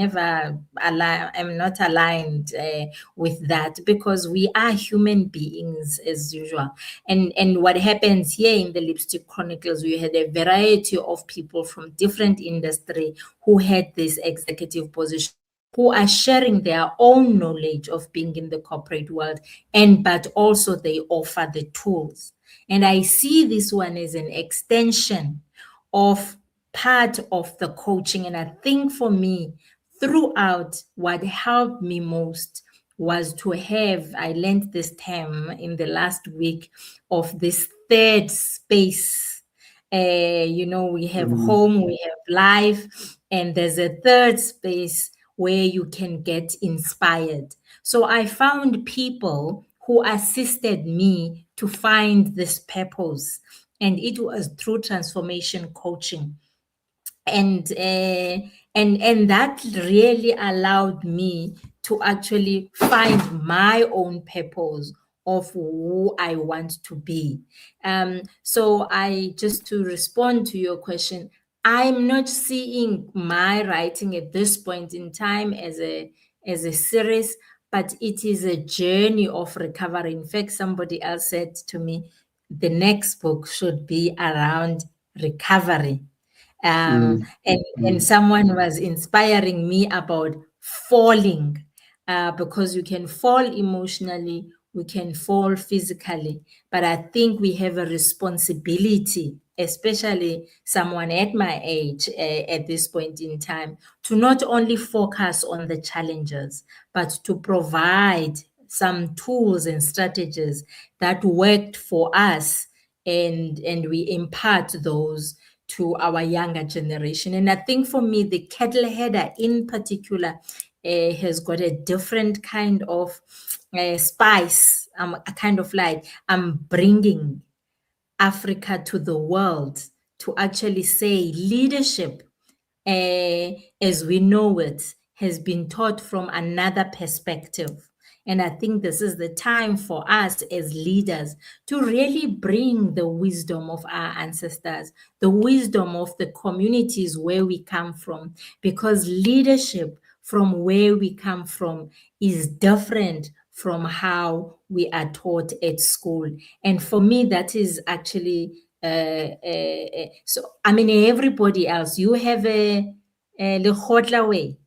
not aligned with that, because we are human beings as usual. And what happens here in the Lipstick Chronicles, we had a variety of people from different industry who had this executive position, who are sharing their own knowledge of being in the corporate world, but also they offer the tools. And I see this one as an extension of part of the coaching. And I think for me, throughout, what helped me most was to have, I learned this term in the last week, of this third space. You know, we have home, we have life, and there's a third space where you can get inspired. So I found people who assisted me to find this purpose, and it was through transformation coaching. And that really allowed me to actually find my own purpose of who I want to be. So I, just to respond to your question, I'm not seeing my writing at this point in time as a series, but it is a journey of recovery. In fact, somebody else said to me, the next book should be around recovery. And someone was inspiring me about falling, because you can fall emotionally, we can fall physically, but I think we have a responsibility, especially someone at my age at this point in time, to not only focus on the challenges, but to provide some tools and strategies that worked for us, and we impart those to our younger generation. And I think for me, the kettle header in particular has got a different kind of spice. A kind of like, I'm bringing Africa to the world to actually say leadership, as we know it, has been taught from another perspective. And I think this is the time for us as leaders to really bring the wisdom of our ancestors, the wisdom of the communities where we come from, because leadership from where we come from is different from how we are taught at school. And for me, that is actually, so I mean, everybody else, you have a LEKGOTLA Way,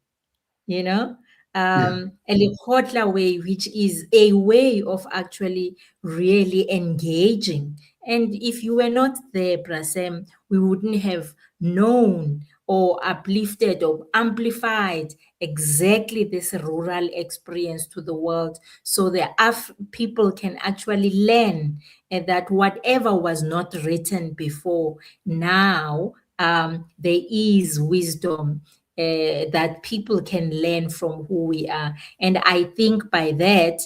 you know, a LEKGOTLA Way, which is a way of actually really engaging. And if you were not there, Prasem, we wouldn't have known or uplifted or amplified exactly this rural experience to the world, so that people can actually learn that whatever was not written before, now there is wisdom that people can learn from who we are. And I think by that,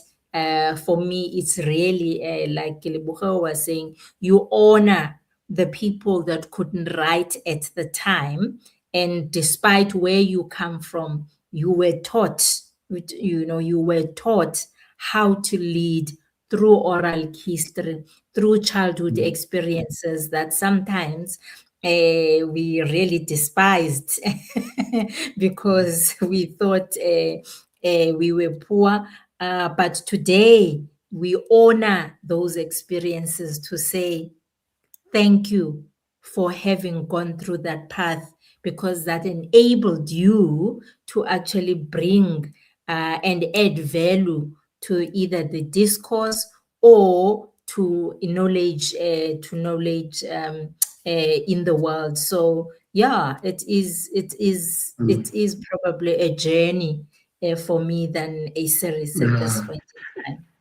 for me, it's really like Kelebogile was saying, you honor the people that couldn't write at the time. And despite where you come from, you were taught, you were taught how to lead through oral history, through childhood experiences that sometimes we really despised because we thought we were poor. But today we honor those experiences to say, thank you for having gone through that path, because that enabled you to actually bring and add value to either the discourse or to knowledge in the world. So yeah, it is probably a journey for me than a series at this point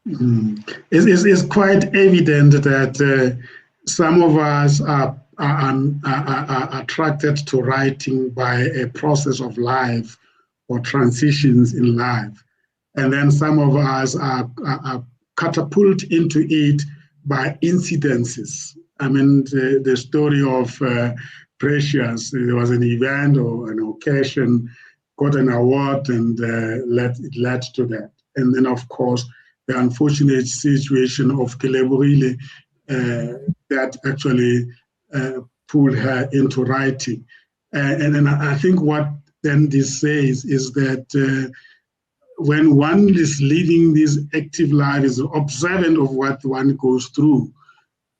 in time. It's quite evident that some of us are attracted to writing by a process of life or transitions in life. And then some of us are catapulted into it by incidences. I mean, the story of Precious, there was an event or an occasion, got an award, and it led to that. And then, of course, the unfortunate situation of Kelebogile that actually pulled her into writing. And I think what then this says is that when one is living this active life, is observant of what one goes through,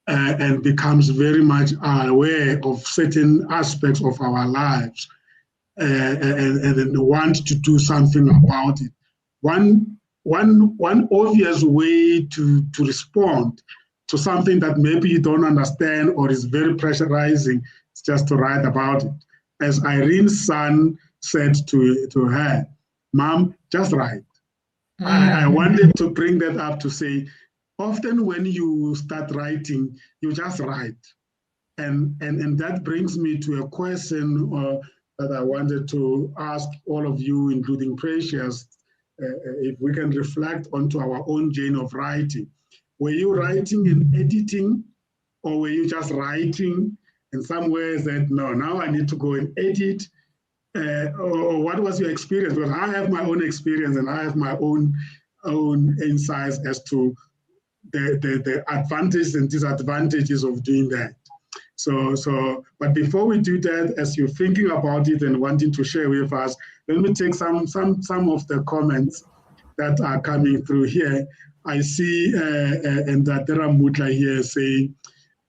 and becomes very much aware of certain aspects of our lives, and want to do something about it. One obvious way to respond to something that maybe you don't understand or is very pressurizing is just to write about it. As Irene's son said to her, "Mom, just write." I wanted to bring that up to say, often when you start writing, you just write. And that brings me to a question that I wanted to ask all of you, including Precious, if we can reflect onto our own journey of writing. Were you writing and editing, or were you just writing and somewhere said, no, now I need to go and edit? Or what was your experience? Because I have my own experience and I have my own insights as to the advantages and disadvantages of doing that. But before we do that, as you're thinking about it and wanting to share with us, let me take some of the comments that are coming through here. I see Ndadera Mutla here saying,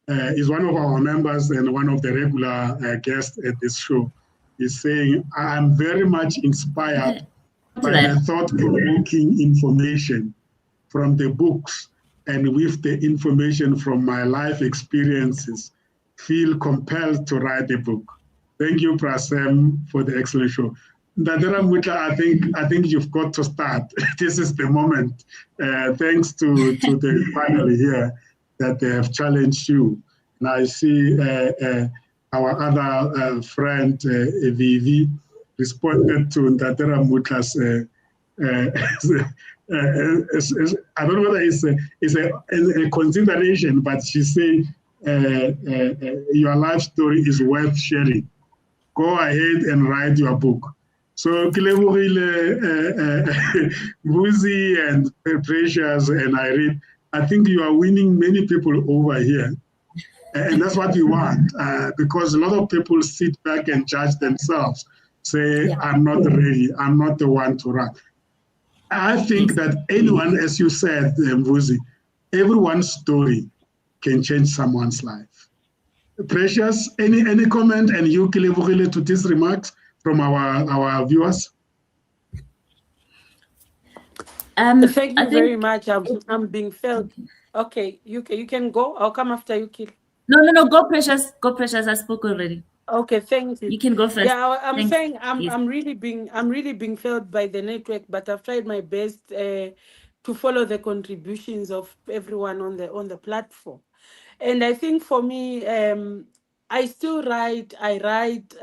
is one of our members and one of the regular guests at this show. Is saying, I'm very much inspired by the thought-provoking information from the books, and with the information from my life experiences, feel compelled to write a book. Thank you, Prasem, for the excellent show. Ndadera Mutla, I think you've got to start. This is the moment. Thanks to the panel here that they have challenged you. And I see our other friend, Vivi, responded to Ndadera Mutla's, I don't know whether it's a consideration, but she's saying your life story is worth sharing. Go ahead and write your book. So Kelebogile, Buzi and Precious and Irene, I think you are winning many people over here. And that's what we want, because a lot of people sit back and judge themselves, say, Yeah. I'm not ready, I'm not the one to run. I think that anyone, as you said, Mbuzi, everyone's story can change someone's life. Precious, any comment, and you, Kelebogile, to these remarks from our viewers? Thank I you very think much. I'm being felt. Okay, you can go. I'll come after you, Kil. no, go Precious, go Precious. I spoke already. Okay, thank you. You can go first. Yeah, I'm Thanks. saying Yes. I'm really being felt by the network, but I've tried my best to follow the contributions of everyone on the platform. And I think for me, I still write. I write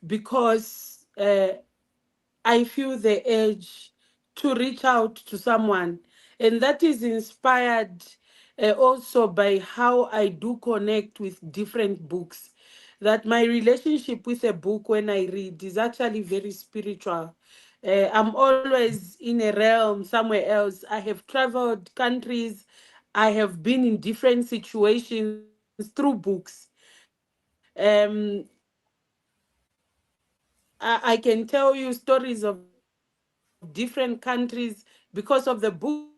because I feel the urge to reach out to someone, and that is inspired also by how I do connect with different books. That my relationship with a book when I read is actually very spiritual. I'm always in a realm somewhere else. I have traveled countries. I have been in different situations through books. I can tell you stories of different countries because of the books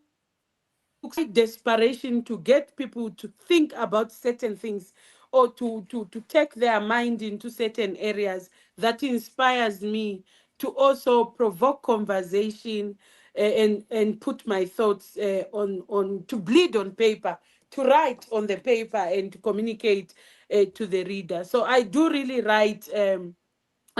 I read. Desperation to get people to think about certain things or to take their mind into certain areas that inspires me to also provoke conversation and put my thoughts on to bleed on paper, to write on the paper and to communicate to the reader. So I do really write and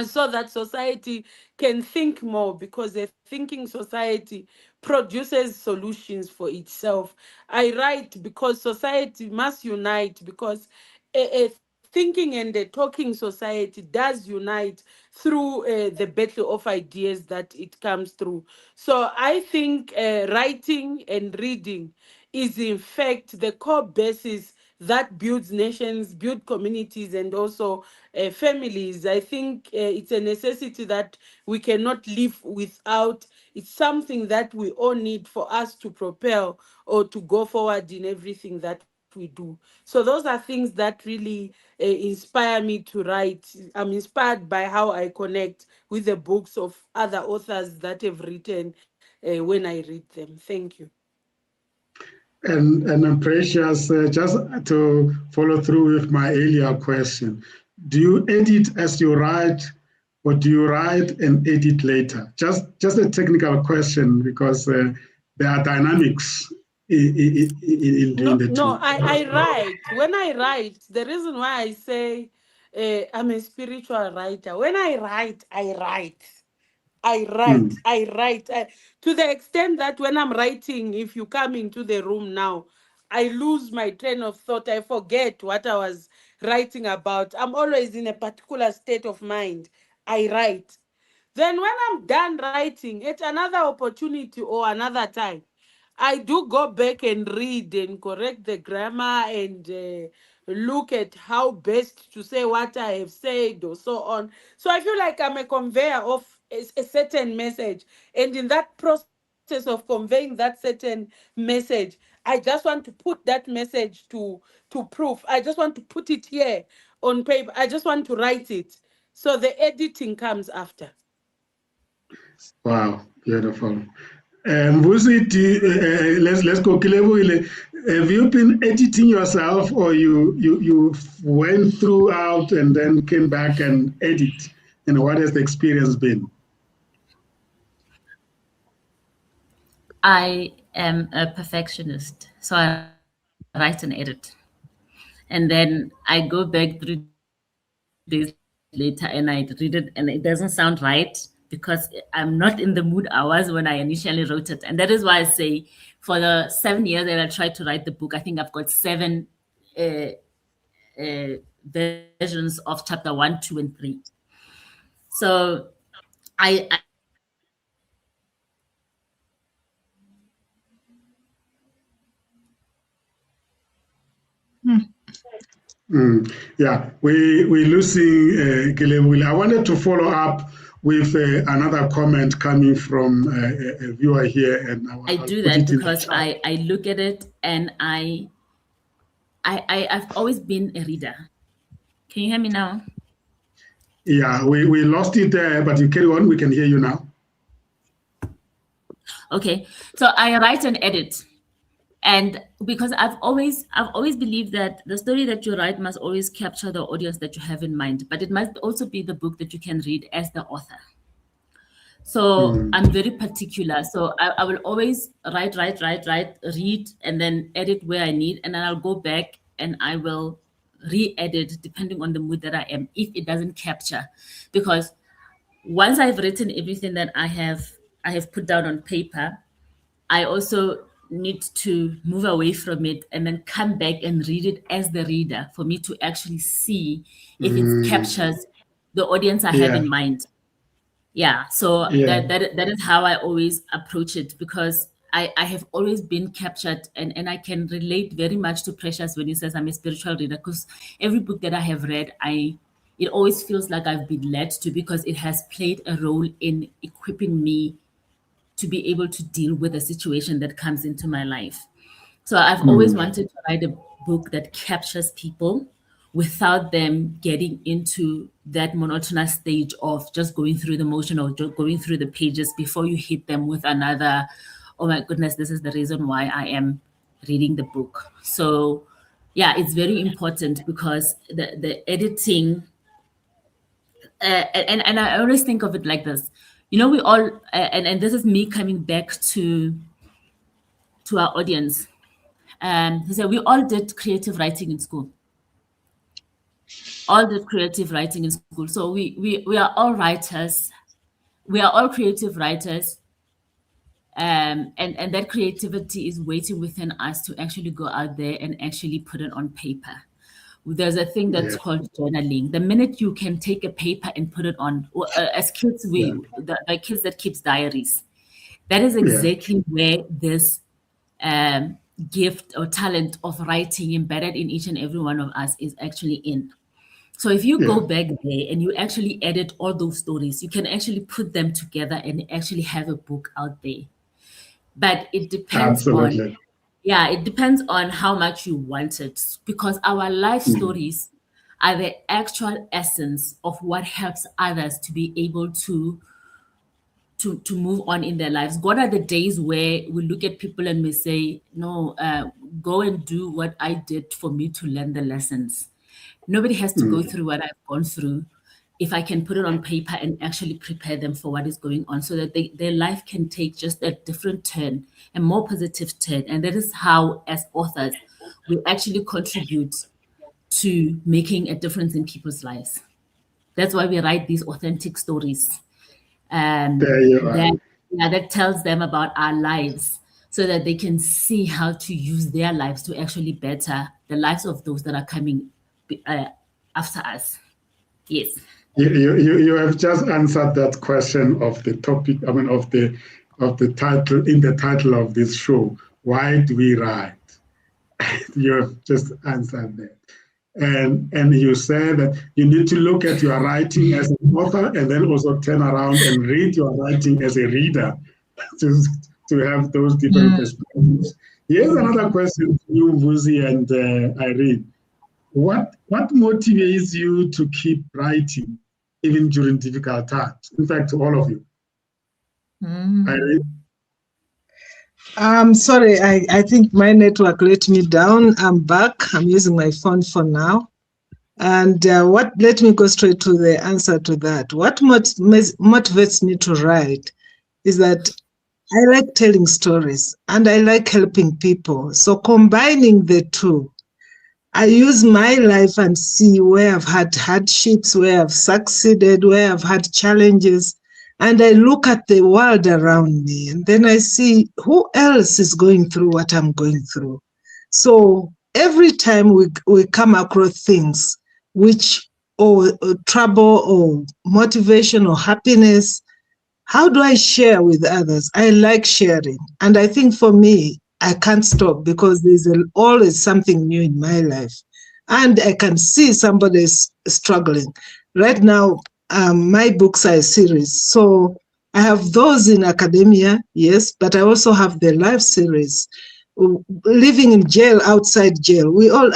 so that society can think more, because a thinking society produces solutions for itself. I write because society must unite, because a thinking and a talking society does unite through the battle of ideas that it comes through. So I think writing and reading is in fact the core basis that builds nations, build communities, and also families. I think it's a necessity that we cannot live without. It's something that we all need for us to propel or to go forward in everything that we do. So those are things that really inspire me to write. I'm inspired by how I connect with the books of other authors that have written when I read them. Thank you. And Precious, just to follow through with my earlier question, do you edit as you write, or do you write and edit later? Just a technical question, because there are dynamics in doing the No, two. I write. When I write, the reason why I say I'm a spiritual writer, when I write, I write. I Hmm. write, I write. To the extent that when I'm writing, if you come into the room now, I lose my train of thought. I forget what I was writing about. I'm always in a particular state of mind. I write. Then when I'm done writing, at another opportunity or another time, I do go back and read and correct the grammar and look at how best to say what I have said or so on. So I feel like I'm a conveyor of a certain message. And in that process of conveying that certain message, I just want to put that message to proof. I just want to put it here on paper. I just want to write it. So the editing comes after. Wow, beautiful. Mbuzi, let's go. Kelebogile, have you been editing yourself, or you went throughout and then came back and edit? And what has the experience been? I am a perfectionist, so I write and edit, and then I go back 3 days later and I read it, and it doesn't sound right because I'm not in the mood I was when I initially wrote it, and that is why I say, for the 7 years that I tried to write the book, I think I've got 7 uh, versions of chapter 1, 2, and 3. So I Yeah, we're losing Kelebogile. I wanted to follow up with another comment coming from a viewer here, and I do that because I look at it and I've always been a reader. Can you hear me now? Yeah, we lost it there, but you carry on. We can hear you now. Okay, so I write and edit. And because I've always believed that the story that you write must always capture the audience that you have in mind, but it must also be the book that you can read as the author. So I'm very particular. So I will always write, read, and then edit where I need, and then I'll go back and I will re-edit depending on the mood that I am, if it doesn't capture. Because once I've written everything that I have put down on paper, I also need to move away from it and then come back and read it as the reader for me to actually see if it captures the audience I have in mind. Yeah, so that is how I always approach it, because I have always been captured, and I can relate very much to Precious when he says I'm a spiritual reader, because every book that I have read, it always feels like I've been led to, because it has played a role in equipping me to be able to deal with a situation that comes into my life. So I've always wanted to write a book that captures people without them getting into that monotonous stage of just going through the motion or just going through the pages before you hit them with another, oh my goodness, this is the reason why I am reading the book. So yeah, it's very important, because the editing, and I always think of it like this. You know, we all, and this is me coming back to our audience. So we all did creative writing in school. All did creative writing in school. So we are all writers. We are all creative writers. And that creativity is waiting within us to actually go out there and actually put it on paper. There's a thing that's called journaling. The minute you can take a paper and put it on, as kids, the kids that keeps diaries, that is exactly where this gift or talent of writing embedded in each and every one of us is actually in. So if you go back there and you actually edit all those stories, you can actually put them together and actually have a book out there. But it depends on, it depends on how much you want it, because our life stories are the actual essence of what helps others to be able to move on in their lives. What are the days where we look at people and we say, no, go and do what I did for me to learn the lessons. Nobody has to go through what I've gone through if I can put it on paper and actually prepare them for what is going on, so that their life can take just a different turn, a more positive turn. And that is how, as authors, we actually contribute to making a difference in people's lives. That's why we write these authentic stories. That tells them about our lives, so that they can see how to use their lives to actually better the lives of those that are coming after us. Yes. You have just answered that question of the topic, I mean, of the title, in the title of this show. Why do we write? You have just answered that. And you said that you need to look at your writing as an author, and then also turn around and read your writing as a reader to have those different perspectives. Here's another question for you, Vusi and Irene. What motivates you to keep writing even during difficult times? In fact, to all of you. Irene? I'm sorry, I think my network let me down. I'm back. I'm using my phone for now. And let me go straight to the answer to that. What motivates me to write is that I like telling stories and I like helping people. So combining the two, I use my life and see where I've had hardships, where I've succeeded, where I've had challenges. And I look at the world around me, and then I see who else is going through what I'm going through. So every time we come across things or trouble or motivation or happiness, how do I share with others? I like sharing. And I think for me, I can't stop, because there's always something new in my life. and I can see somebody is struggling. Right now, my books are a series. So I have those in academia, yes, but I also have the life series. Living in jail, outside jail, we all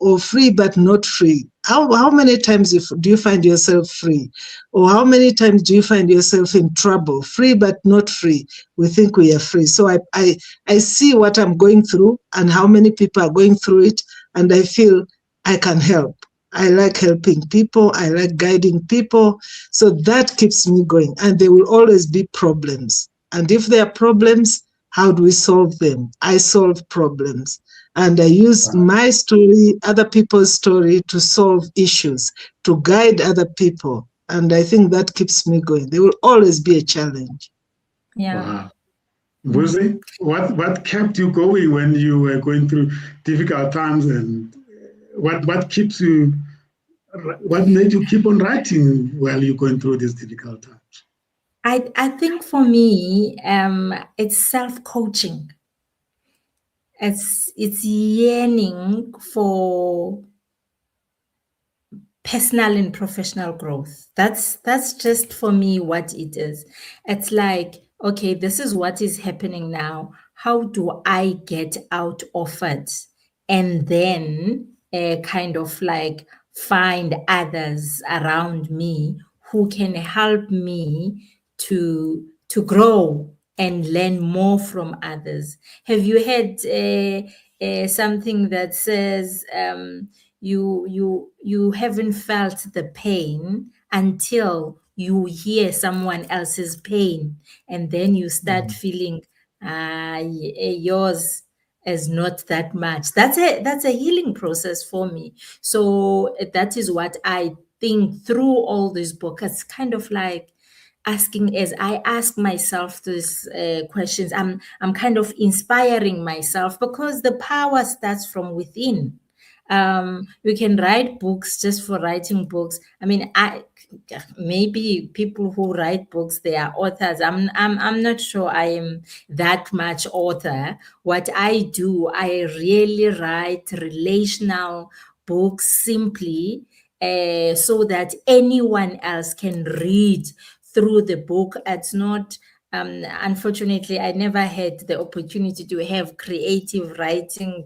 are free but not free. How many times do you find yourself free? Or how many times do you find yourself in trouble? Free but not free. We think we are free. So I see what I'm going through and how many people are going through it, and I feel I can help. I like helping people. I like guiding people. So that keeps me going. And there will always be problems. And if there are problems, how do we solve them? I solve problems. And I use my story, other people's story to solve issues, to guide other people. And I think that keeps me going. There will always be a challenge. Yeah. Wow. Vusi, what kept you going when you were going through difficult times, and what keeps you, what made you keep on writing while you're going through these difficult times? I think for me, it's self-coaching. It's yearning for personal and professional growth. That's just for me what it is. It's like, okay, this is what is happening now. How do I get out of it? And then kind of like find others around me who can help me to grow and learn more from others. Have you heard something that says you haven't felt the pain until you hear someone else's pain, and then you start feeling yours is not that much. That's a healing process for me. So that is what I think through all these books. It's kind of like asking, as I ask myself these questions, I'm kind of inspiring myself, because the power starts from within. You can write books just for writing books. I mean, maybe people who write books, they are authors. I'm not sure I am that much author. What I do, I really write relational books simply so that anyone else can read through the book. It's not, unfortunately, I never had the opportunity to have creative writing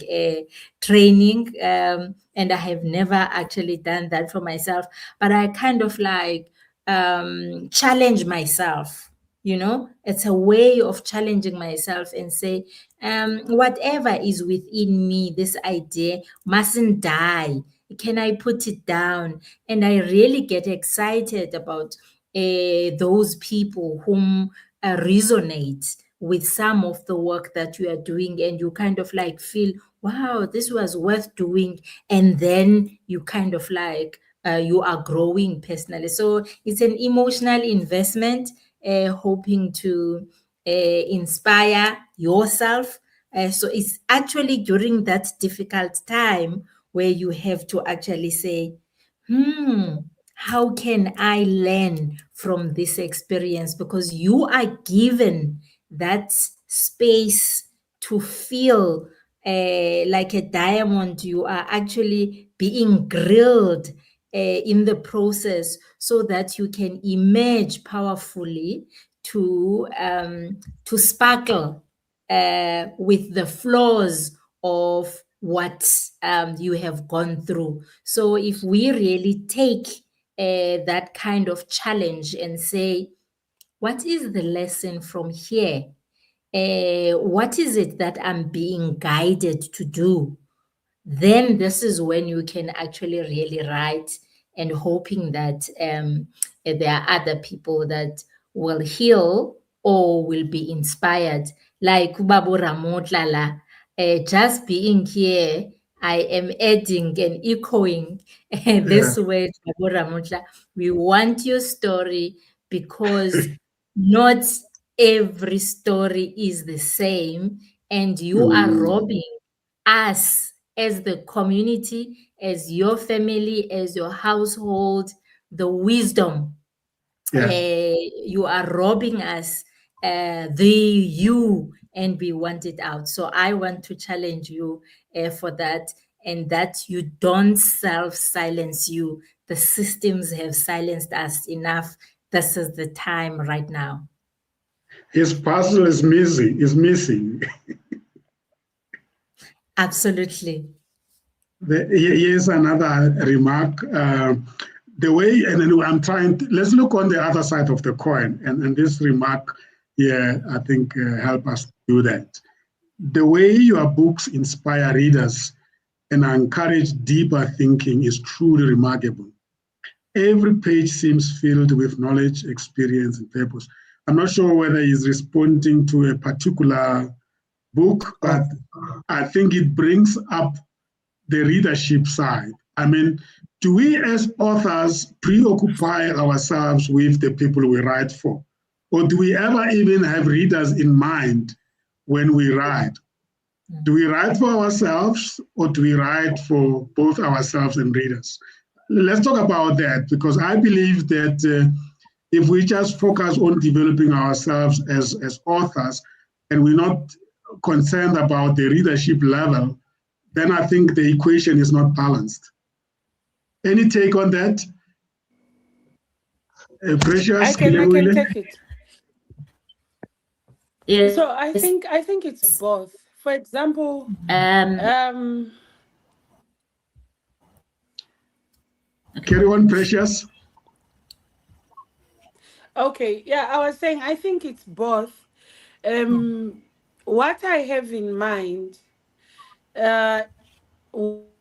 training, and I have never actually done that for myself. But I kind of like challenge myself. You know, it's a way of challenging myself and say, whatever is within me, this idea mustn't die. Can I put it down? And I really get excited about those people whom resonate with some of the work that you are doing, and you kind of like feel, wow, this was worth doing. And then you kind of like, you are growing personally. So it's an emotional investment, hoping to inspire yourself. So it's actually during that difficult time where you have to actually say, how can I learn from this experience? Because you are given that space to feel like a diamond. You are actually being grilled in the process, so that you can emerge powerfully to sparkle with the flaws of what you have gone through. So if we really take that kind of challenge and say, what is the lesson from here? What is it that I'm being guided to do? Then this is when you can actually really write, and hoping that there are other people that will heal or will be inspired. Like Babu Ramotlala, just being here, I am adding and echoing this word, Babu Ramotla. We want your story, because not every story is the same, and you are robbing us as the community, as your family, as your household, the wisdom. You are robbing us you, and we want it out. So I want to challenge you for that. and that you don't self-silence you. The systems have silenced us enough. This is the time right now. His puzzle is missing. Absolutely. Here's another remark. The way, and then I'm trying to, let's look on the other side of the coin. And this remark here, I think, help us do that. The way your books inspire readers and encourage deeper thinking is truly remarkable. Every page seems filled with knowledge, experience, and purpose. I'm not sure whether he's responding to a particular book, but I think it brings up the readership side. I mean, do we as authors preoccupy ourselves with the people we write for? Or do we ever even have readers in mind when we write? Do we write for ourselves, or do we write for both ourselves and readers? Let's talk about that, because I believe that if we just focus on developing ourselves as authors and we're not concerned about the readership level, then I think the equation is not balanced. Any take on that? Precious? I can take it. Yes. So I think it's both. For example, Carry on, Precious. Okay, yeah, I was saying I think it's both. What I have in mind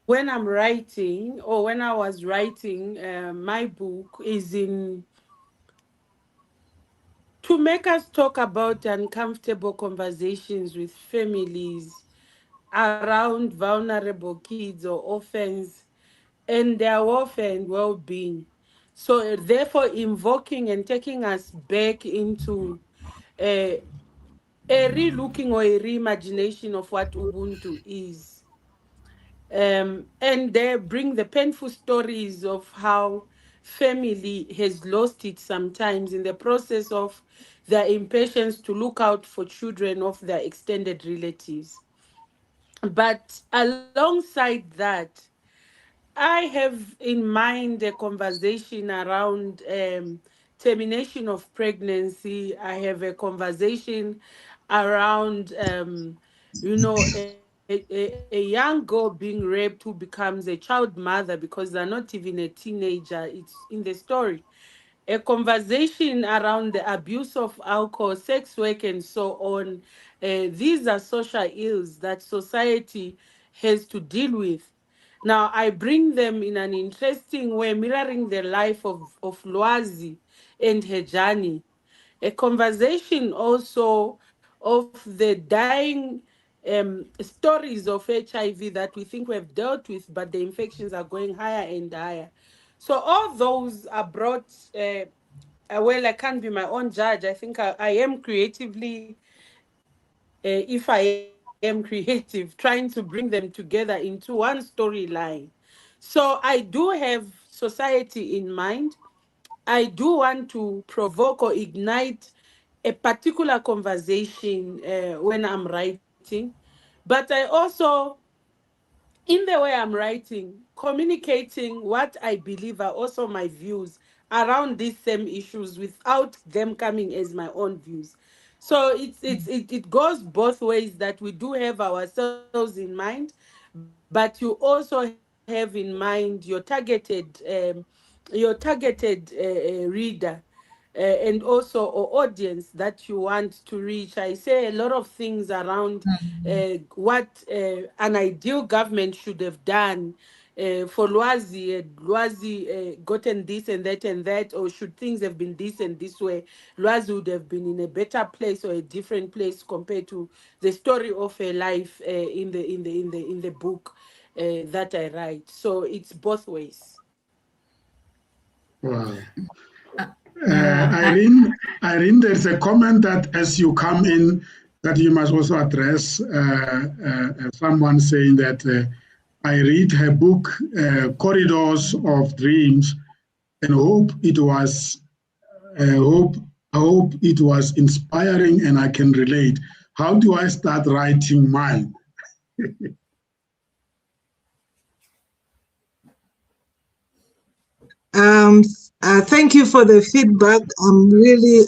when I'm writing, or when I was writing my book, is to make us talk about uncomfortable conversations with families around vulnerable kids or orphans and their welfare and well-being. So therefore invoking and taking us back into a relooking or a reimagination of what Ubuntu is. And they bring the painful stories of how family has lost it sometimes in the process of their impatience to look out for children of their extended relatives. But alongside that, I have in mind a conversation around termination of pregnancy. I have a conversation around, a young girl being raped who becomes a child mother because they're not even a teenager. It's in the story. A conversation around the abuse of alcohol, sex work, and so on. These are social ills that society has to deal with. Now, I bring them in an interesting way, mirroring the life of Lwazi and her journey. A conversation also of the dying stories of HIV that we think we've dealt with, but the infections are going higher and higher. So all those are brought, well, I can't be my own judge. I think I am creatively, if I am creative, trying to bring them together into one storyline. So I do have society in mind. I do want to provoke or ignite a particular conversation when I'm writing. But I also, in the way I'm writing, communicating what I believe are also my views around these same issues without them coming as my own views. So it goes both ways, that we do have ourselves in mind, but you also have in mind your targeted reader, and also or audience that you want to reach. I say a lot of things around what an ideal government should have done for Lwazi gotten this and that, or should things have been this and this way, Lwazi would have been in a better place or a different place compared to the story of her life in the book that I write. So it's both ways. Wow. Irene, there's a comment that as you come in, that you must also address. Someone saying that I read her book, Corridors of Dreams, and hope it was inspiring and I can relate. How do I start writing mine? Thank you for the feedback. I'm really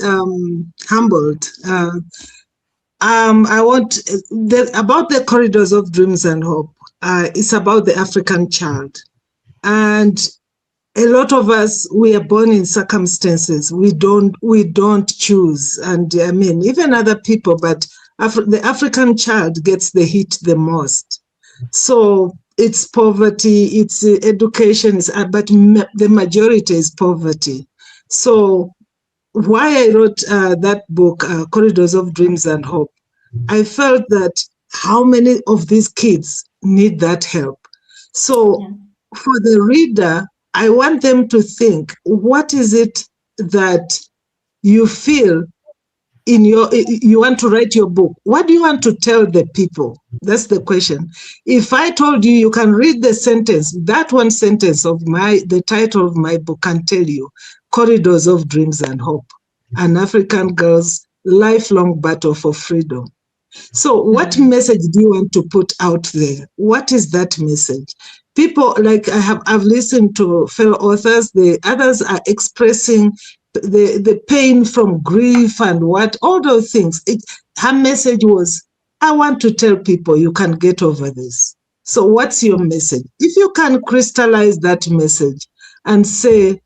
humbled. I want about the corridors of dreams and hope. It's about the African child, and a lot of us, we are born in circumstances we don't choose, and I mean even other people, but the African child gets the hit the most. So it's poverty, it's education, but the majority is poverty. So why I wrote that book, Corridors of Dreams and Hope, I felt that how many of these kids need that help. So for the reader, I want them to think, what is it that you feel you want to write your book? What do you want to tell the people? That's the question. If I told you, you can read the sentence, that one sentence of the title of my book can tell you, Corridors of Dreams and Hope, an African girl's lifelong battle for freedom. So what message do you want to put out there? What is that message? People, like I've listened to fellow authors, the others are expressing the pain from grief and all those things. Her message was, I want to tell people you can get over this. So what's your message? If you can crystallize that message and say,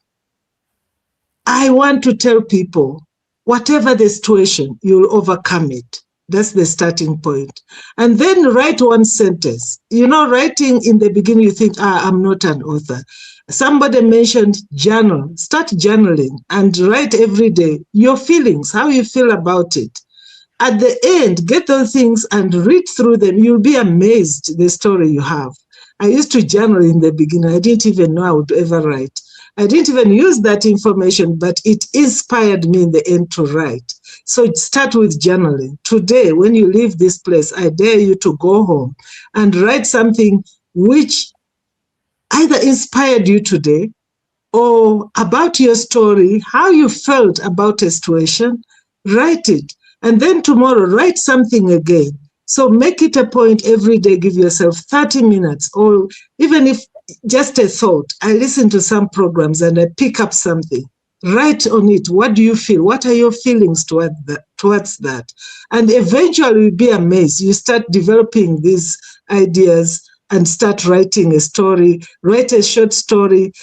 I want to tell people, whatever the situation, you'll overcome it. That's the starting point. And then write one sentence. You know, writing in the beginning, you think, I'm not an author. Somebody mentioned journal. Start journaling and write every day your feelings, how you feel about it. At the end, get those things and read through them. You'll be amazed the story you have. I used to journal in the beginning. I didn't even know I would ever write. I didn't even use that information, but it inspired me in the end to write. So start with journaling. Today, when you leave this place, I dare you to go home and write something which either inspired you today or about your story, how you felt about a situation. Write it. And then tomorrow, write something again. So make it a point every day, give yourself 30 minutes, or even if just a thought. I listen to some programs and I pick up something. Write on it. What do you feel? What are your feelings towards that? And eventually you'll be amazed. You start developing these ideas and start writing a story, write a short story,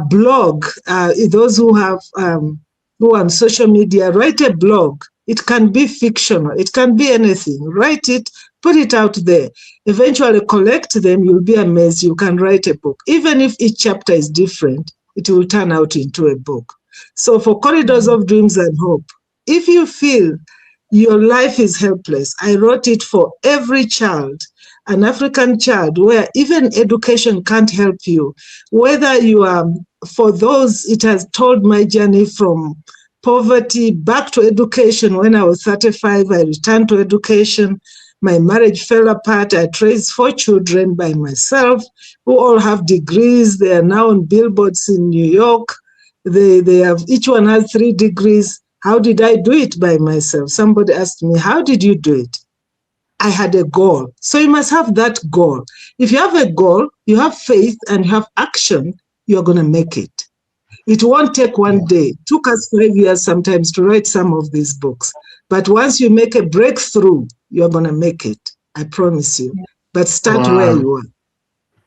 blog. Those who have who are on social media, write a blog. It can be fictional. It can be anything. Write it, put it out there. Eventually collect them. You'll be amazed. You can write a book. Even if each chapter is different, it will turn out into a book. So for Corridors of Dreams and Hope, if you feel your life is helpless, I wrote it for every child, an African child, where even education can't help you. Whether you are, for those, it has told my journey from poverty back to education. When I was 35, I returned to education. My marriage fell apart. I raised 4 children by myself who all have degrees. They are now on billboards in New York. They have, each one has 3 degrees. How did I do it by myself? Somebody asked me, how did you do it? I had a goal. So you must have that goal. If you have a goal, you have faith and you have action, you're going to make it. It won't take one day. It took us 5 years sometimes to write some of these books. But once you make a breakthrough, you're going to make it. I promise you. But start where you are.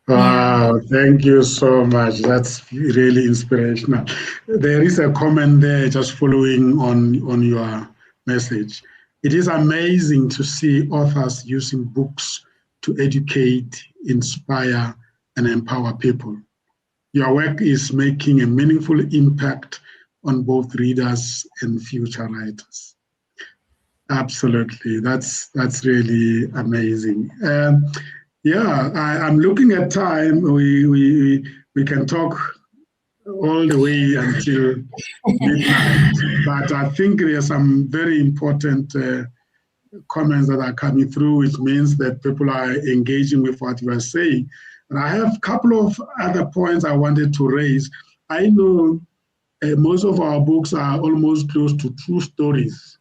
Wow, thank you so much. That's really inspirational. There is a comment there just following on your message. It is amazing to see authors using books to educate, inspire, and empower people. Your work is making a meaningful impact on both readers and future writers. Absolutely, that's really amazing. Yeah, I'm looking at time. We can talk all the way until midnight, but I think there are some very important comments that are coming through, which means that people are engaging with what you are saying. And I have a couple of other points I wanted to raise. I know most of our books are almost close to true stories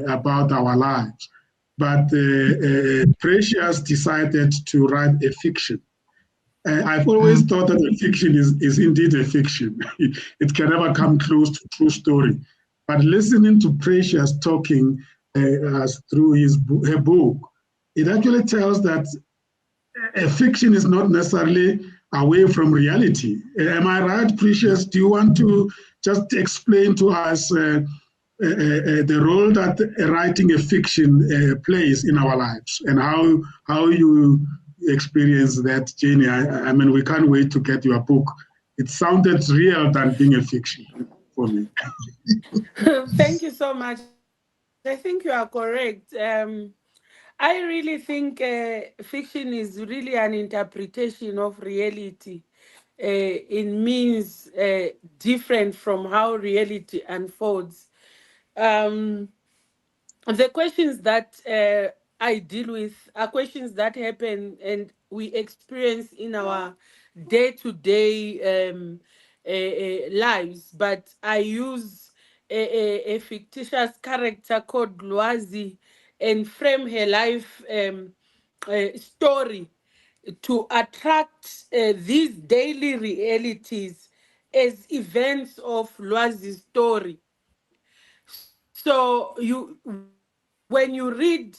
about our lives. But Precious decided to write a fiction. I've always thought that a fiction is indeed a fiction. It can never come close to true story. But listening to Precious talking through her book, it actually tells that a fiction is not necessarily away from reality. Am I right, Precious? Do you want to just explain to us the role that writing a fiction plays in our lives and how you experience that, Jenny? I mean, we can't wait to get your book. It sounded real than being a fiction for me. Thank you so much. I think you are correct. I really think fiction is really an interpretation of reality. It means different from how reality unfolds. The questions that I deal with are questions that happen and we experience in our day-to-day lives, but I use a fictitious character called Lwazi and frame her life story to attract these daily realities as events of Lwazi's story. So when you read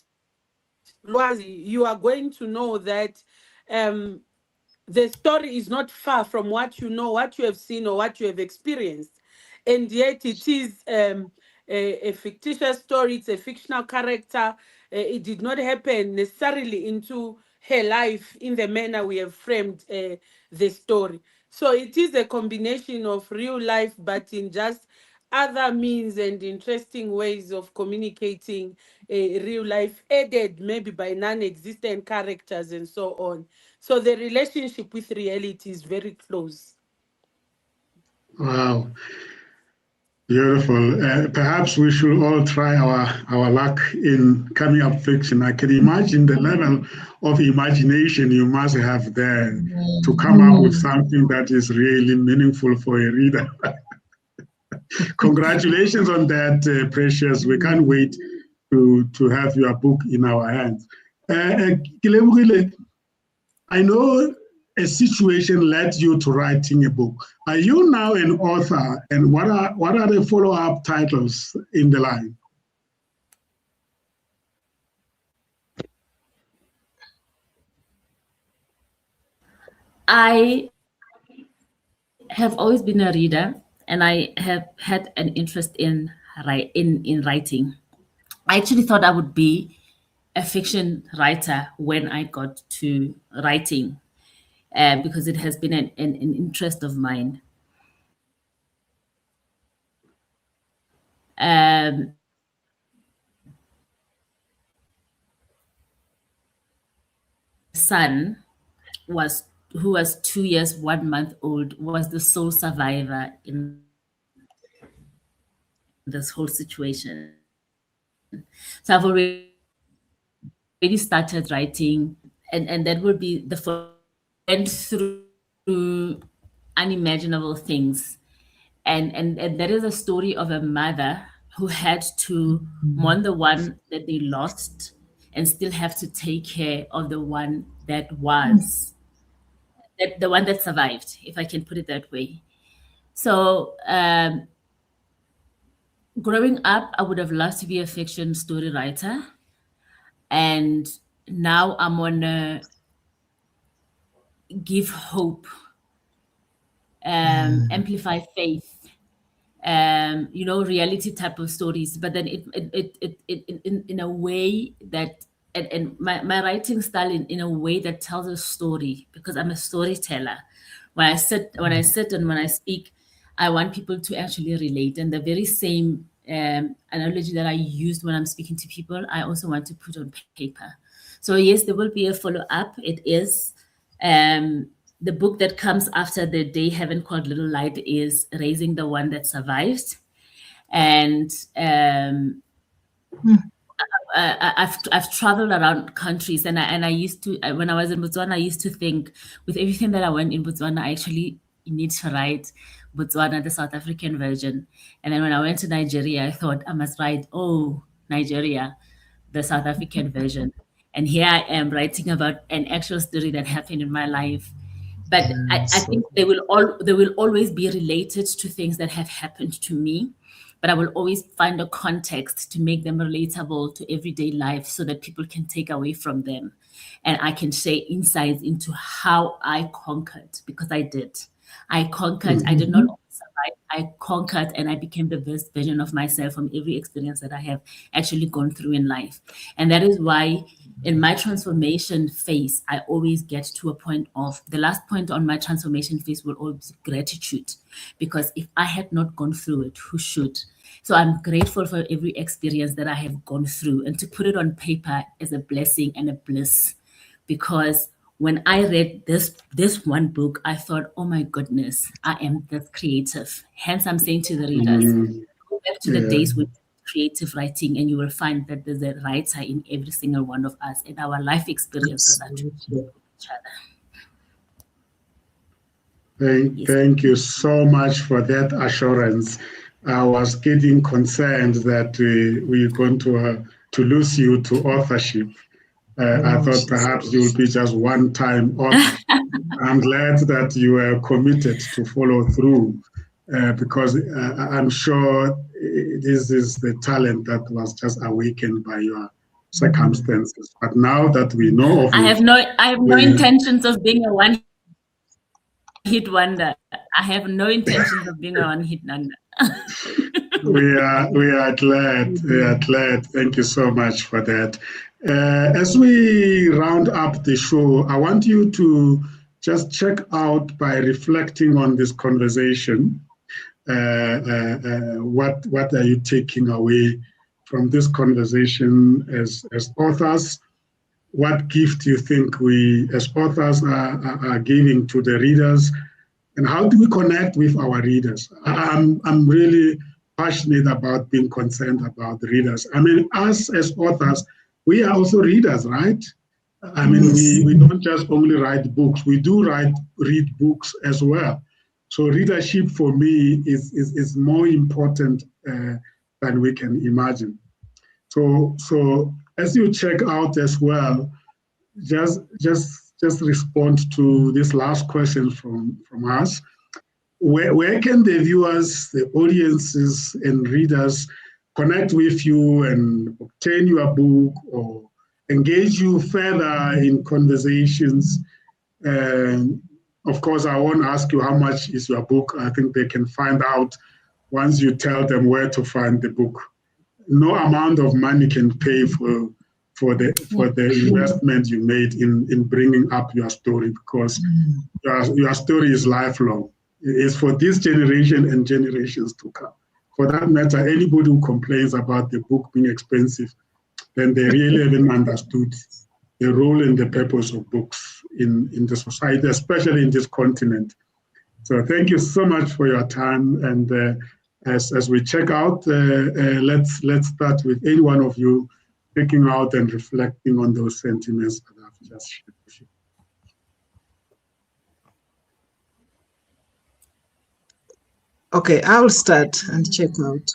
Lwazi, you are going to know that the story is not far from what you know, what you have seen, or what you have experienced. And yet it is a fictitious story, it's a fictional character. It did not happen necessarily into her life in the manner we have framed the story. So it is a combination of real life, but in just other means and interesting ways of communicating real life, aided maybe by non-existent characters and so on. So the relationship with reality is very close. Wow, beautiful. Perhaps we should all try our luck in coming up fiction. I can imagine the level of imagination you must have there to come up with something that is really meaningful for a reader. Congratulations on that, Precious. We can't wait to have your book in our hands. Kelebogile, I know a situation led you to writing a book. Are you now an author, and what are the follow-up titles in the line? I have always been a reader, and I have had an interest in writing. I actually thought I would be a fiction writer when I got to writing, because it has been an interest of mine. Son who was 2 years, 1 month old, was the sole survivor in this whole situation. So I've already started writing, and that would be the went through unimaginable things. And that is a story of a mother who had to mourn the one that they lost and still have to take care of the one that was, the one that survived, if I can put it that way. So growing up, I would have loved to be a fiction story writer. And now I'm on a give hope, amplify faith, reality type of stories, but then it in a way that, and my writing style in a way that tells a story, because I'm a storyteller. When I sit and when I speak, I want people to actually relate, and the very same analogy that I used when I'm speaking to people, I also want to put on paper. So yes, there will be a follow-up. It is the book that comes after The Day Heaven Called Little Light is Raising the One That Survived. And I've traveled around countries, and I used to, when I was in Botswana, I used to think with everything that I went in Botswana, I actually need to write Botswana, the South African version. And then when I went to Nigeria, I thought I must write, Nigeria, the South African version. And here I am writing about an actual story that happened in my life. But I think they will always be related to things that have happened to me. But I will always find a context to make them relatable to everyday life so that people can take away from them. And I can share insights into how I conquered, because I did. I conquered. I did not survive. I conquered, and I became the best version of myself from every experience that I have actually gone through in life. And that is why in my transformation phase, I always get to a point of, the last point on my transformation phase will always be gratitude. Because if I had not gone through it, who should? So I'm grateful for every experience that I have gone through, and to put it on paper is a blessing and a bliss. Because when I read this one book, I thought, oh my goodness, I am that creative. Hence, I'm saying to the readers, go back to the days with creative writing, and you will find that there's a writer in every single one of us, and our life experiences are to each other. Thank you so much for that assurance. I was getting concerned that we're going to lose you to authorship. I thought perhaps you would be just one-time author. I'm glad that you are committed to follow through, because I'm sure this is the talent that was just awakened by your circumstances. But now that we know of I have no intentions of being a one-hit wonder. I have no intentions of being a one-hit wonder. We are glad. We are glad. Thank you so much for that. As we round up the show, I want you to just check out, by reflecting on this conversation, what are you taking away from this conversation as authors? What gift do you think we as authors are giving to the readers? And how do we connect with our readers? I'm really passionate about being concerned about the readers. I mean, us as authors, we are also readers, right? I mean, we don't just only write books, we do read books as well. So readership for me is more important than we can imagine. So as you check out as well, just respond to this last question from us. Where can the viewers, the audiences and readers connect with you and obtain your book or engage you further in conversations? And of course, I won't ask you how much is your book. I think they can find out once you tell them where to find the book. No amount of money can pay for the investment you made in bringing up your story, because your story is lifelong. It's for this generation and generations to come. For that matter, anybody who complains about the book being expensive, then they really haven't understood the role and the purpose of books in the society, especially in this continent. So thank you so much for your time. And as we check out, let's start with any one of you checking out and reflecting on those sentiments that I've just shared with you. Okay, I'll start and check out.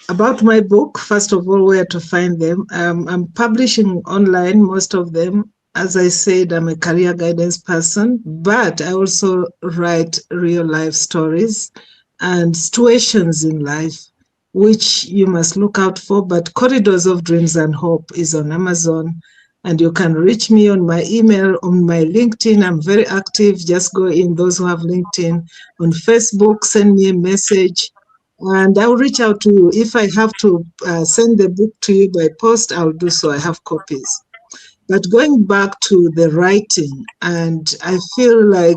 About my book, first of all, where to find them. I'm publishing online, most of them. As I said, I'm a career guidance person, but I also write real life stories and situations in life, which you must look out for. But Corridors of Dreams and Hope is on Amazon, and you can reach me on my email, on my LinkedIn. I'm very active. Just go in, those who have LinkedIn. On Facebook, send me a message, and I'll reach out to you. If I have to send the book to you by post, I'll do so. I have copies. But going back to the writing, and I feel like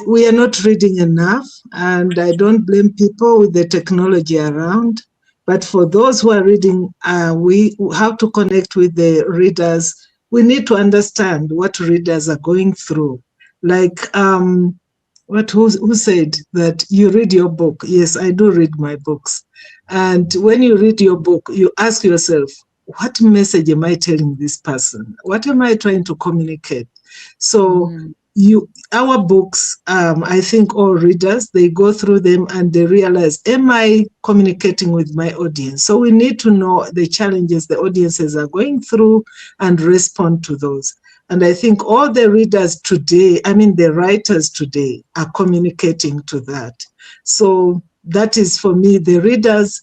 we are not reading enough, and I don't blame people with the technology around. But for those who are reading, we have to connect with the readers. We need to understand what readers are going through. Like, who said that you read your book? Yes, I do read my books. And when you read your book, you ask yourself, what message am I telling this person? What am I trying to communicate? So our books, I think all readers, they go through them and they realize, am I communicating with my audience? So we need to know the challenges the audiences are going through and respond to those. And I think all the readers today, I mean, the writers today are communicating to that. So that is, for me, the readers.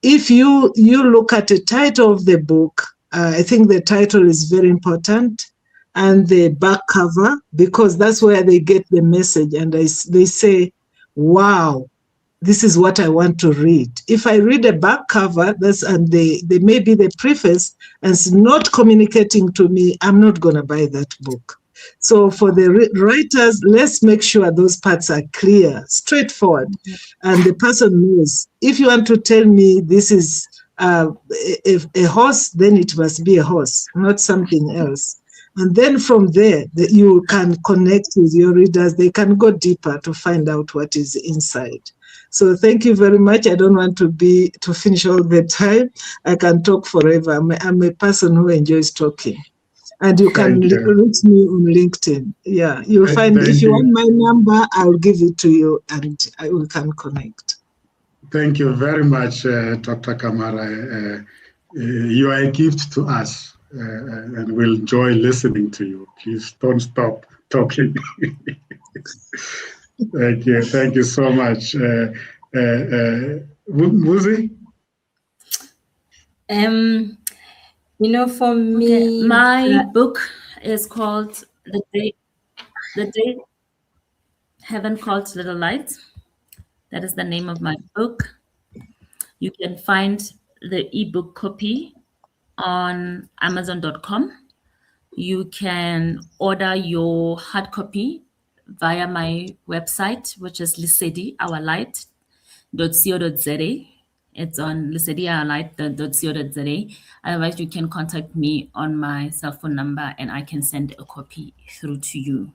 If you look at the title of the book, I think the title is very important, and the back cover, because that's where they get the message, and they say, wow, this is what I want to read. If I read a back cover, and they maybe the preface, and it's not communicating to me, I'm not going to buy that book. So for the writers, let's make sure those parts are clear, straightforward, and the person knows. If you want to tell me this is a horse, then it must be a horse, not something else. And then from there, you can connect with your readers. They can go deeper to find out what is inside. So thank you very much. I don't want to finish all the time. I can talk forever. I'm a person who enjoys talking. And you can reach me on LinkedIn. Yeah, you'll find, if you want my number, I'll give it to you, and we can connect. Thank you very much, Dr. Kamara. You are a gift to us, and we'll enjoy listening to you. Please don't stop talking. Thank you so much. Muzi? For me, my book is called The Day Heaven Called Little Light. That is the name of my book. You can find the ebook copy on Amazon.com. You can order your hard copy via my website, which is lesediouurlight.co.za. It's on lesediouurlight.co.za. Otherwise, you can contact me on my cell phone number, and I can send a copy through to you.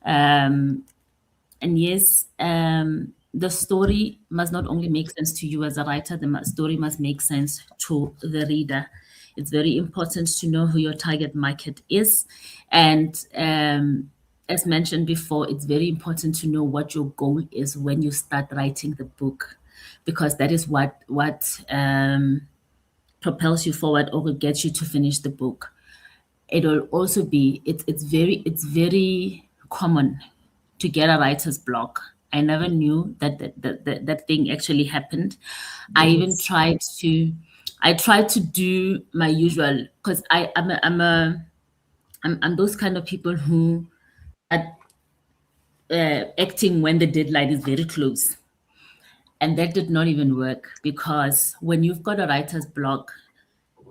And yes, the story must not only make sense to you as a writer, the story must make sense to the reader. It's very important to know who your target market is. And as mentioned before, it's very important to know what your goal is when you start writing the book, because that is what propels you forward or will get you to finish the book. It will also be, it's very common to get a writer's block. I never knew that thing actually happened. Yes. I even tried to do my usual, because I'm those kind of people who are acting when the deadline is very close. And that did not even work, because when you've got a writer's block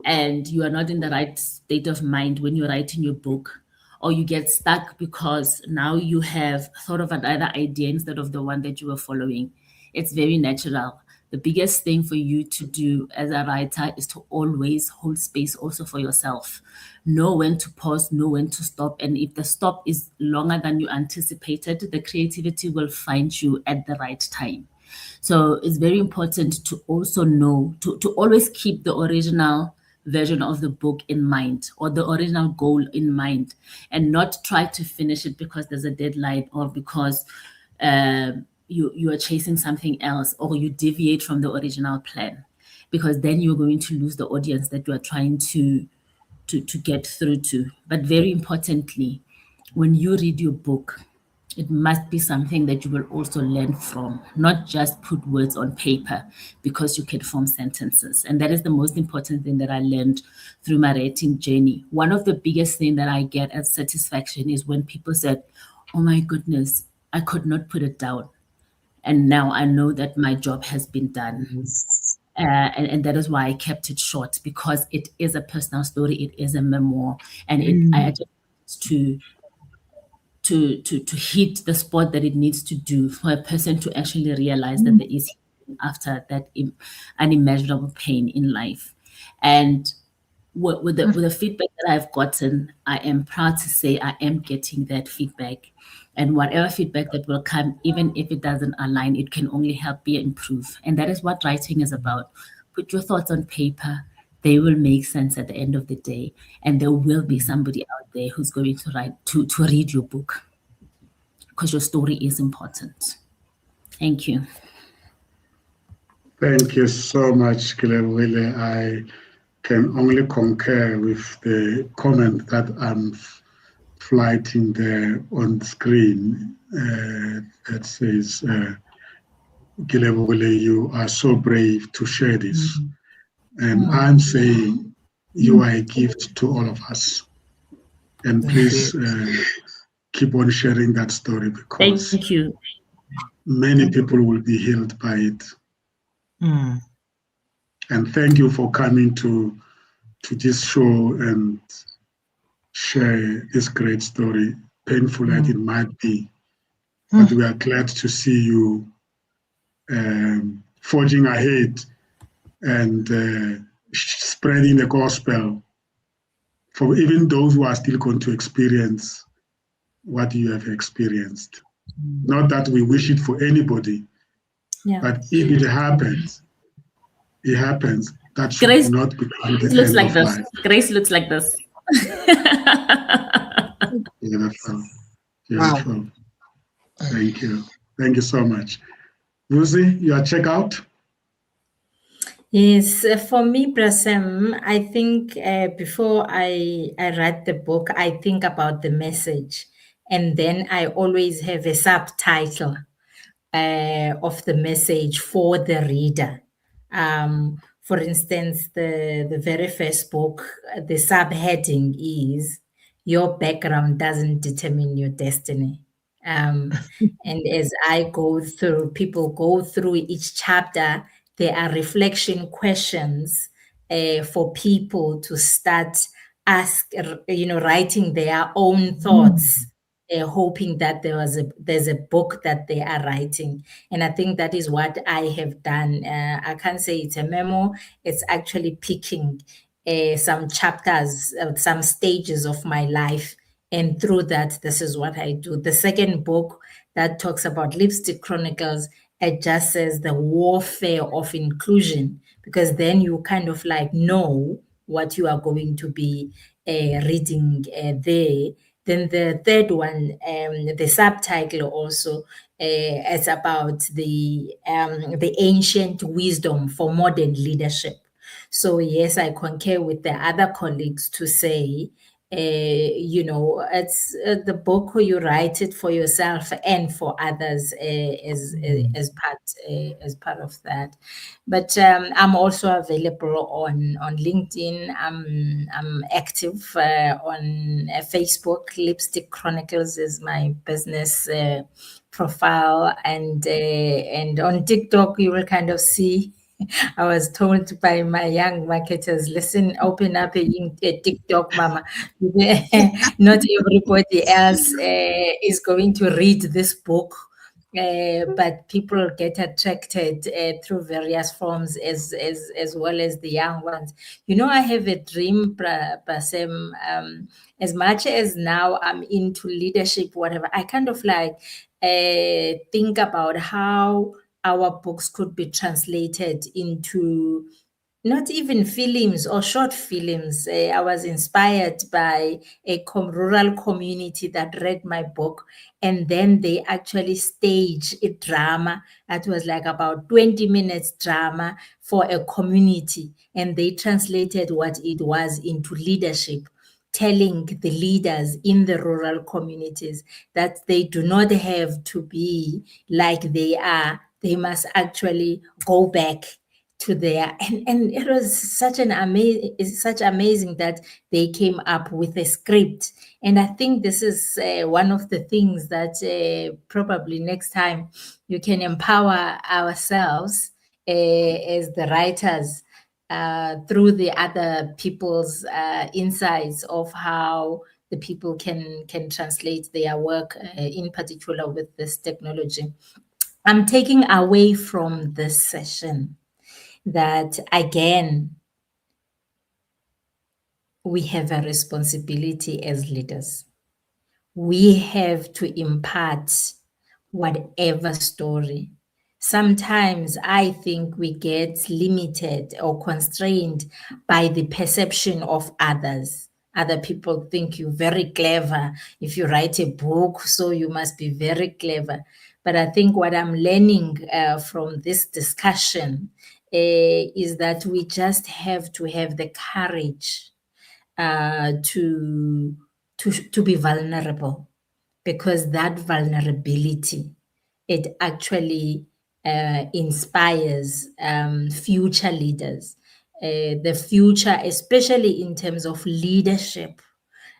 and you are not in the right state of mind when you're writing your book, or you get stuck because now you have thought of another idea instead of the one that you were following, it's very natural. The biggest thing for you to do as a writer is to always hold space also for yourself. Know when to pause, know when to stop. And if the stop is longer than you anticipated, the creativity will find you at the right time. So it's very important to also know, to always keep the original version of the book in mind, or the original goal in mind, and not try to finish it because there's a deadline, or because you are chasing something else, or you deviate from the original plan, because then you're going to lose the audience that you are trying to get through to. But very importantly, when you read your book, it must be something that you will also learn from, not just put words on paper because you can form sentences. And that is the most important thing that I learned through my writing journey. One of the biggest things that I get as satisfaction is when people said, oh my goodness, I could not put it down. And now I know that my job has been done. And that is why I kept it short, because it is a personal story. It is a memoir. And I just to hit the spot that it needs to do for a person to actually realize that there is after that unimaginable pain in life. And with the feedback that I've gotten, I am proud to say I am getting that feedback. And whatever feedback that will come, even if it doesn't align, it can only help me improve. And that is what writing is about. Put your thoughts on paper. They will make sense at the end of the day. And there will be somebody out there who's going to read your book, because your story is important. Thank you. Thank you so much, Kelebogile. I can only concur with the comment that flighting there on the screen that says, Kelebogile, you are so brave to share this. And I'm saying you are a gift to all of us. And please keep on sharing that story, because Thank you. many people will be healed by it. And thank you for coming to this show and share this great story, painful as it might be. But we are glad to see you forging ahead and spreading the gospel for even those who are still going to experience what you have experienced. Not that we wish it for anybody, but if it happens, it happens. That should Grace not become the looks end like of this. life. Grace looks like this. Beautiful. Beautiful. Wow. Thank you. Thank you so much. Lucy, your checkout? Yes, for me, Brasem, I think before I write the book, I think about the message, and then I always have a subtitle of the message for the reader. For instance, the very first book, the subheading is "Your background doesn't determine your destiny." And as I go through, people go through each chapter, there are reflection questions for people to start writing their own thoughts, hoping that there's a book that they are writing. And I think that is what I have done. I can't say it's a memo, it's actually picking some chapters, some stages of my life. And through that, this is what I do. The second book that talks about Lipstick Chronicles, it just says the warfare of inclusion, because then you kind of like know what you are going to be reading there. Then the third one, the subtitle also, is about the ancient wisdom for modern leadership. So yes, I concur with the other colleagues to say, it's the book you write it for yourself and for others as part of that. But I'm also available on LinkedIn. I'm active on Facebook. Lipstick Chronicles is my business profile, and on TikTok you will kind of see. I was told by my young marketers, listen, open up a TikTok, mama. Not everybody else is going to read this book, but people get attracted through various forms as well as the young ones. I have a dream, Basem, as much as now I'm into leadership, whatever, I kind of like think about how our books could be translated into not even films or short films. I was inspired by a rural community that read my book, and then they actually staged a drama that was like about 20 minutes drama for a community, and they translated what it was into leadership, telling the leaders in the rural communities that they do not have to be like they are. They must actually go back to their, and it was such amazing that they came up with a script. And I think this is one of the things that probably next time you can empower ourselves as the writers through the other people's insights of how the people can translate their work, in particular with this technology. I'm taking away from this session that, again, we have a responsibility as leaders. We have to impart whatever story. Sometimes I think we get limited or constrained by the perception of others. Other people think you're very clever. If you write a book, so you must be very clever. But I think what I'm learning from this discussion is that we just have to have the courage to to be vulnerable, because that vulnerability, it actually inspires future leaders. The future, especially in terms of leadership,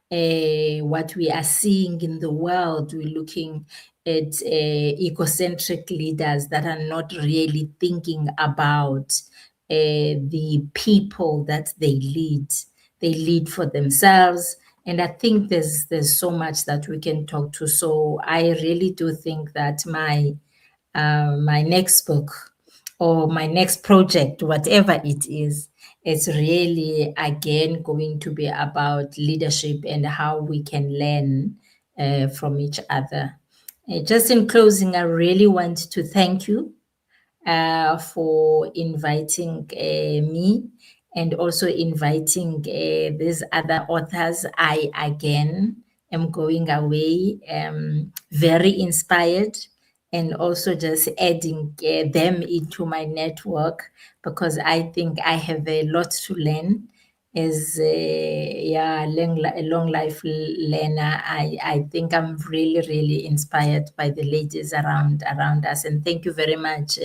what we are seeing in the world, we're looking at egocentric leaders that are not really thinking about the people that they lead. They lead for themselves. And I think there's so much that we can talk to. So I really do think that my next book or my next project, whatever it is, it's really again going to be about leadership and how we can learn from each other. Just in closing, I really want to thank you for inviting me, and also inviting these other authors. I again am going away very inspired, and also just adding them into my network, because I think I have a lot to learn as a long life learner. I think I'm really inspired by the ladies around us, and thank you very much,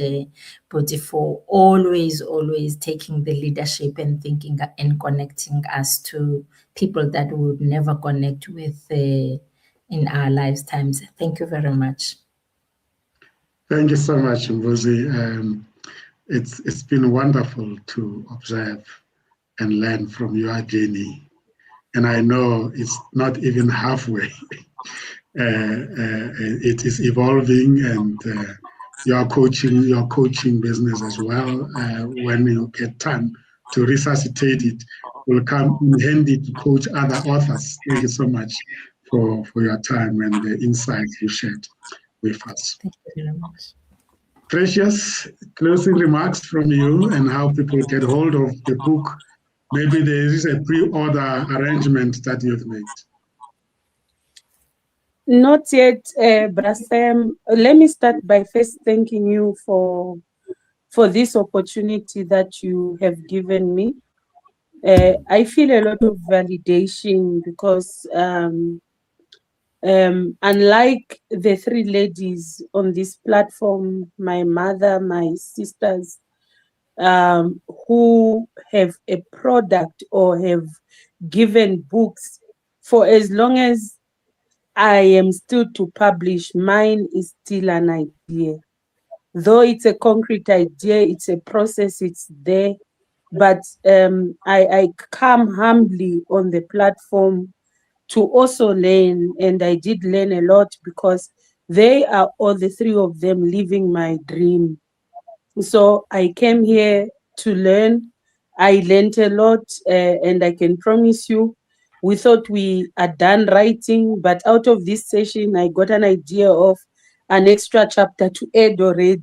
Bodi, for always taking the leadership and thinking and connecting us to people that we would never connect with in our lifetimes. Thank you very much. Thank you so much, Mbuzi. It's been wonderful to observe and learn from your journey. And I know it's not even halfway. It is evolving, and your coaching business as well. When you get time to resuscitate it, will come in handy to coach other authors. Thank you so much for your time and the insights you shared with us. Thank you very much. Precious, closing remarks from you and how people get hold of the book. Maybe there is a pre-order arrangement that you've made. Not yet, Brasem. Let me start by first thanking you for this opportunity that you have given me. I feel a lot of validation because unlike the three ladies on this platform, my mother, my sisters, who have a product or have given books, for as long as I am still to publish, mine is still an idea. Though it's a concrete idea, it's a process, it's there. But I come humbly on the platform to also learn, and I did learn a lot because they are all the three of them living my dream. So I came here to learn. I learned a lot, and I can promise you, we thought we are done writing, but out of this session, I got an idea of an extra chapter to add already.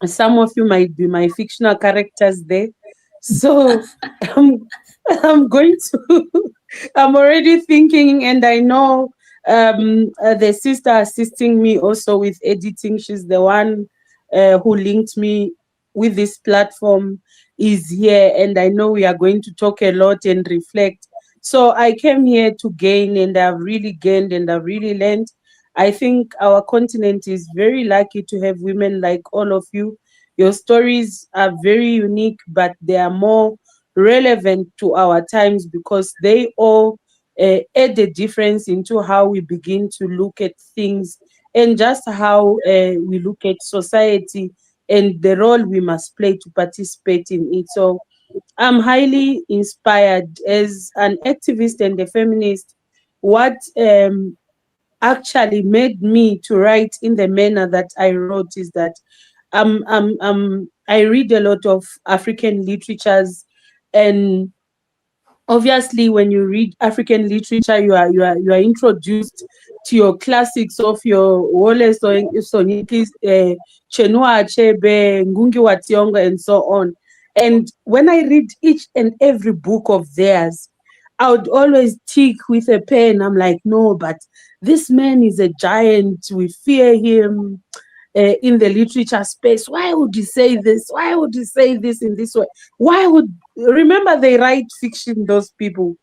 Some of you might be my fictional characters there. So I'm going to, I'm already thinking, and I know the sister assisting me also with editing, she's the one who linked me with this platform, is here, and I know we are going to talk a lot and reflect. So I came here to gain, and I've really gained, and I've really learned. I think our continent is very lucky to have women like all of you. Your stories are very unique, but they are more relevant to our times because they all add a difference into how we begin to look at things and just how we look at society and the role we must play to participate in it. So I'm highly inspired as an activist and a feminist. What actually made me to write in the manner that I wrote is that I read a lot of African literatures, and obviously when you read African literature, you are introduced to your classics of your Wole Soyinka, Chinua Achebe, Ngugi wa Thiong'o, and so on. And when I read each and every book of theirs, I would always tick with a pen. I'm like, no, but this man is a giant. We fear him in the literature space. Why would he say this? Why would he say this in this way? Why would, remember they write fiction, those people.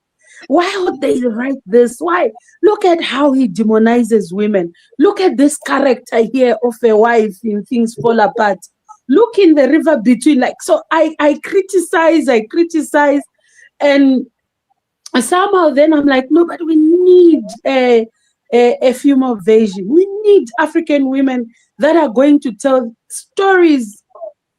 Why would they write this? Why? Look at how he demonizes women. Look at this character here of a wife in Things Fall Apart. Look in the river between. Like, so I criticize, and somehow then I'm like, no, but we need a female version. We need African women that are going to tell stories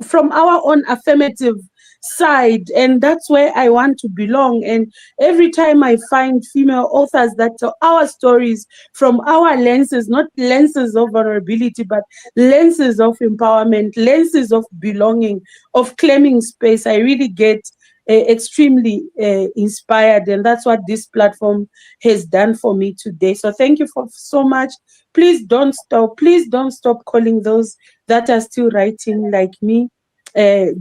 from our own affirmative side, and that's where I want to belong. And every time I find female authors that tell our stories from our lenses, not lenses of vulnerability, but lenses of empowerment, lenses of belonging, of claiming space, I really get extremely inspired, and that's what this platform has done for me today. So thank you for so much. Please don't stop calling those that are still writing like me,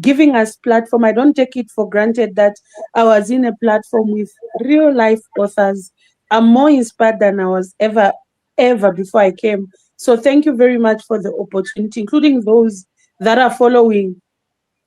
giving us platform. I don't take it for granted that I was in a platform with real life authors. I'm more inspired than I was ever before I came. So thank you very much for the opportunity, including those that are following.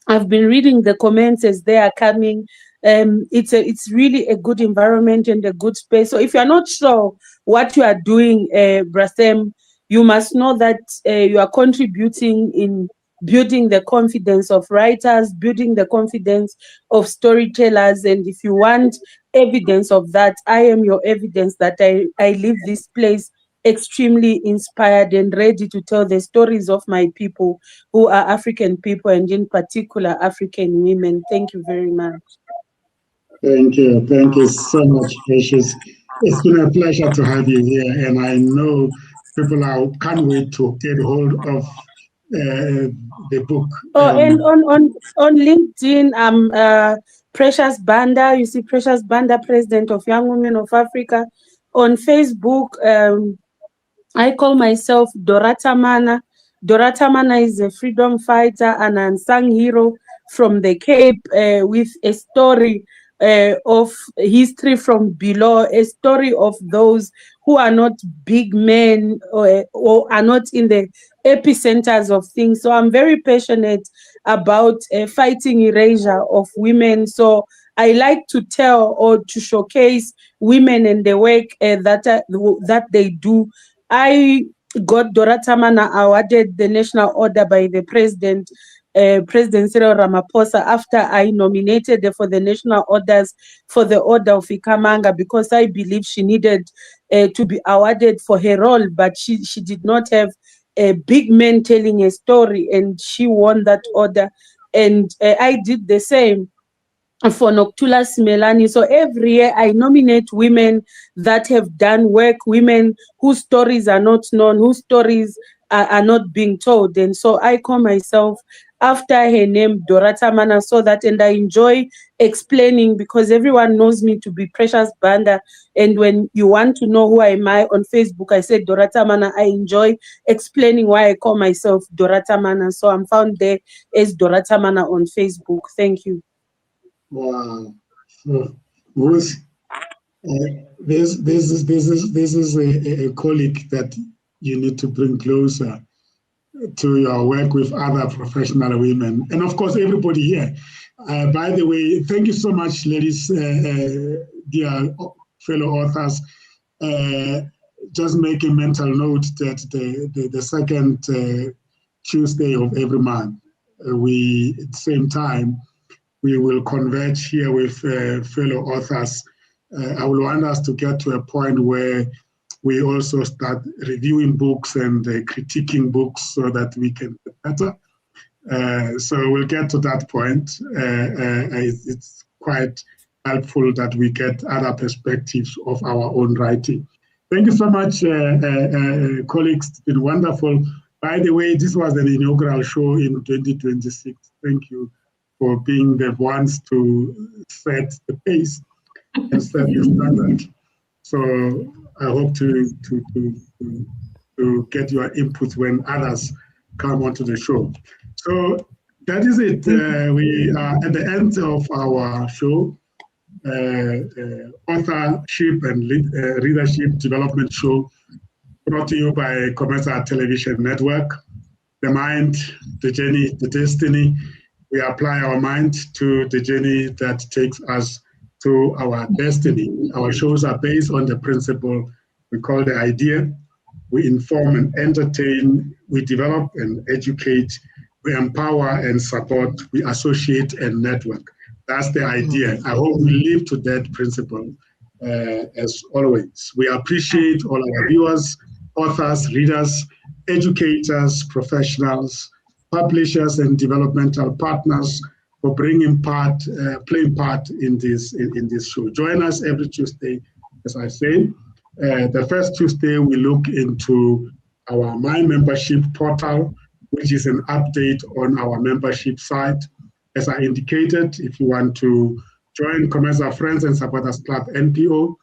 I've been reading the comments as they are coming. It's really a good environment and a good space. So if you're not sure what you are doing, Brasem, you must know that you are contributing in building the confidence of writers, building the confidence of storytellers. And if you want evidence of that, I am your evidence that I leave this place extremely inspired and ready to tell the stories of my people who are African people, and in particular African women. Thank you very much. Thank you so much, Precious. It's been a pleasure to have you here, and I know people can't wait to get hold of the book. And on LinkedIn, I'm Precious Banda. You see, Precious Banda, President of Young Women of Africa. On Facebook, I call myself Dorata Mana. Dorata Mana is a freedom fighter and an unsung hero from the Cape, with a story of history from below, a story of those who are not big men or are not in the epicenters of things. So I'm very passionate about fighting erasure of women. So I like to tell or to showcase women and the work that they do. I got Dorata Mana awarded the National Order by the President Cyril Ramaphosa after I nominated her for the national orders for the Order of Ikamanga, because I believe she needed to be awarded for her role, but she did not have a big man telling a story, and she won that order. And I did the same for Nokuthula Simelane. So every year I nominate women that have done work, women whose stories are not known, whose stories are not being told. And so I call myself after her name, Dorata Mana, so that, and I enjoy explaining, because everyone knows me to be Precious Banda. And when you want to know who I am on Facebook, I said Dorata Mana. I enjoy explaining why I call myself Dorata Mana. So I'm found there as Dorata Mana on Facebook. Thank you. Wow. So, Ruth, this is a colleague that you need to bring closer to your work with other professional women, and of course everybody here. By the way, thank you so much, ladies, dear fellow authors. Just make a mental note that the second Tuesday of every month, at the same time, we will converge here with fellow authors. I will want us to get to a point where we also start reviewing books and critiquing books so that we can get better. So we'll get to that point. It's quite helpful that we get other perspectives of our own writing. Thank you so much, colleagues. It's been wonderful. By the way, this was an inaugural show in 2026. Thank you for being the ones to set the pace and set the standard. So I hope to get your input when others come onto the show. So that is it. We are at the end of our show, Authorship and Readership Development Show, brought to you by COMETSA Television Network. The mind, the journey, the destiny. We apply our mind to the journey that takes us to our destiny. Our shows are based on the principle we call the idea. We inform and entertain, we develop and educate, we empower and support, we associate and network. That's the idea. I hope we live to that principle as always. We appreciate all our viewers, authors, readers, educators, professionals, publishers, and developmental partners for playing part in this show. Join us every Tuesday, as I say. The first Tuesday, we look into our My Membership portal, which is an update on our membership site. As I indicated, if you want to join COMETSA Friends and Supporters Club NPO,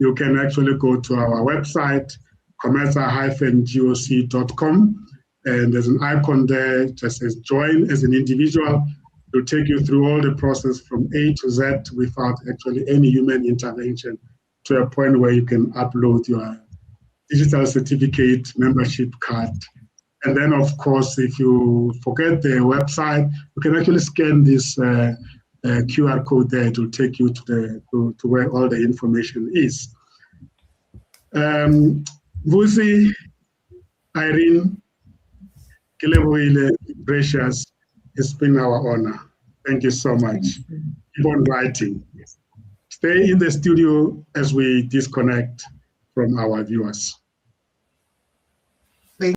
you can actually go to our website, cometa-goc.com, and there's an icon there that says join as an individual. It'll take you through all the process from A to Z without actually any human intervention, to a point where you can upload your digital certificate, membership card. And then, of course, if you forget the website, you can actually scan this QR code there. It will take you to where all the information is. Vusi, Irene, Kelebogile, Precious, it's been our honor. Thank you so much. Keep on writing. Stay in the studio as we disconnect from our viewers.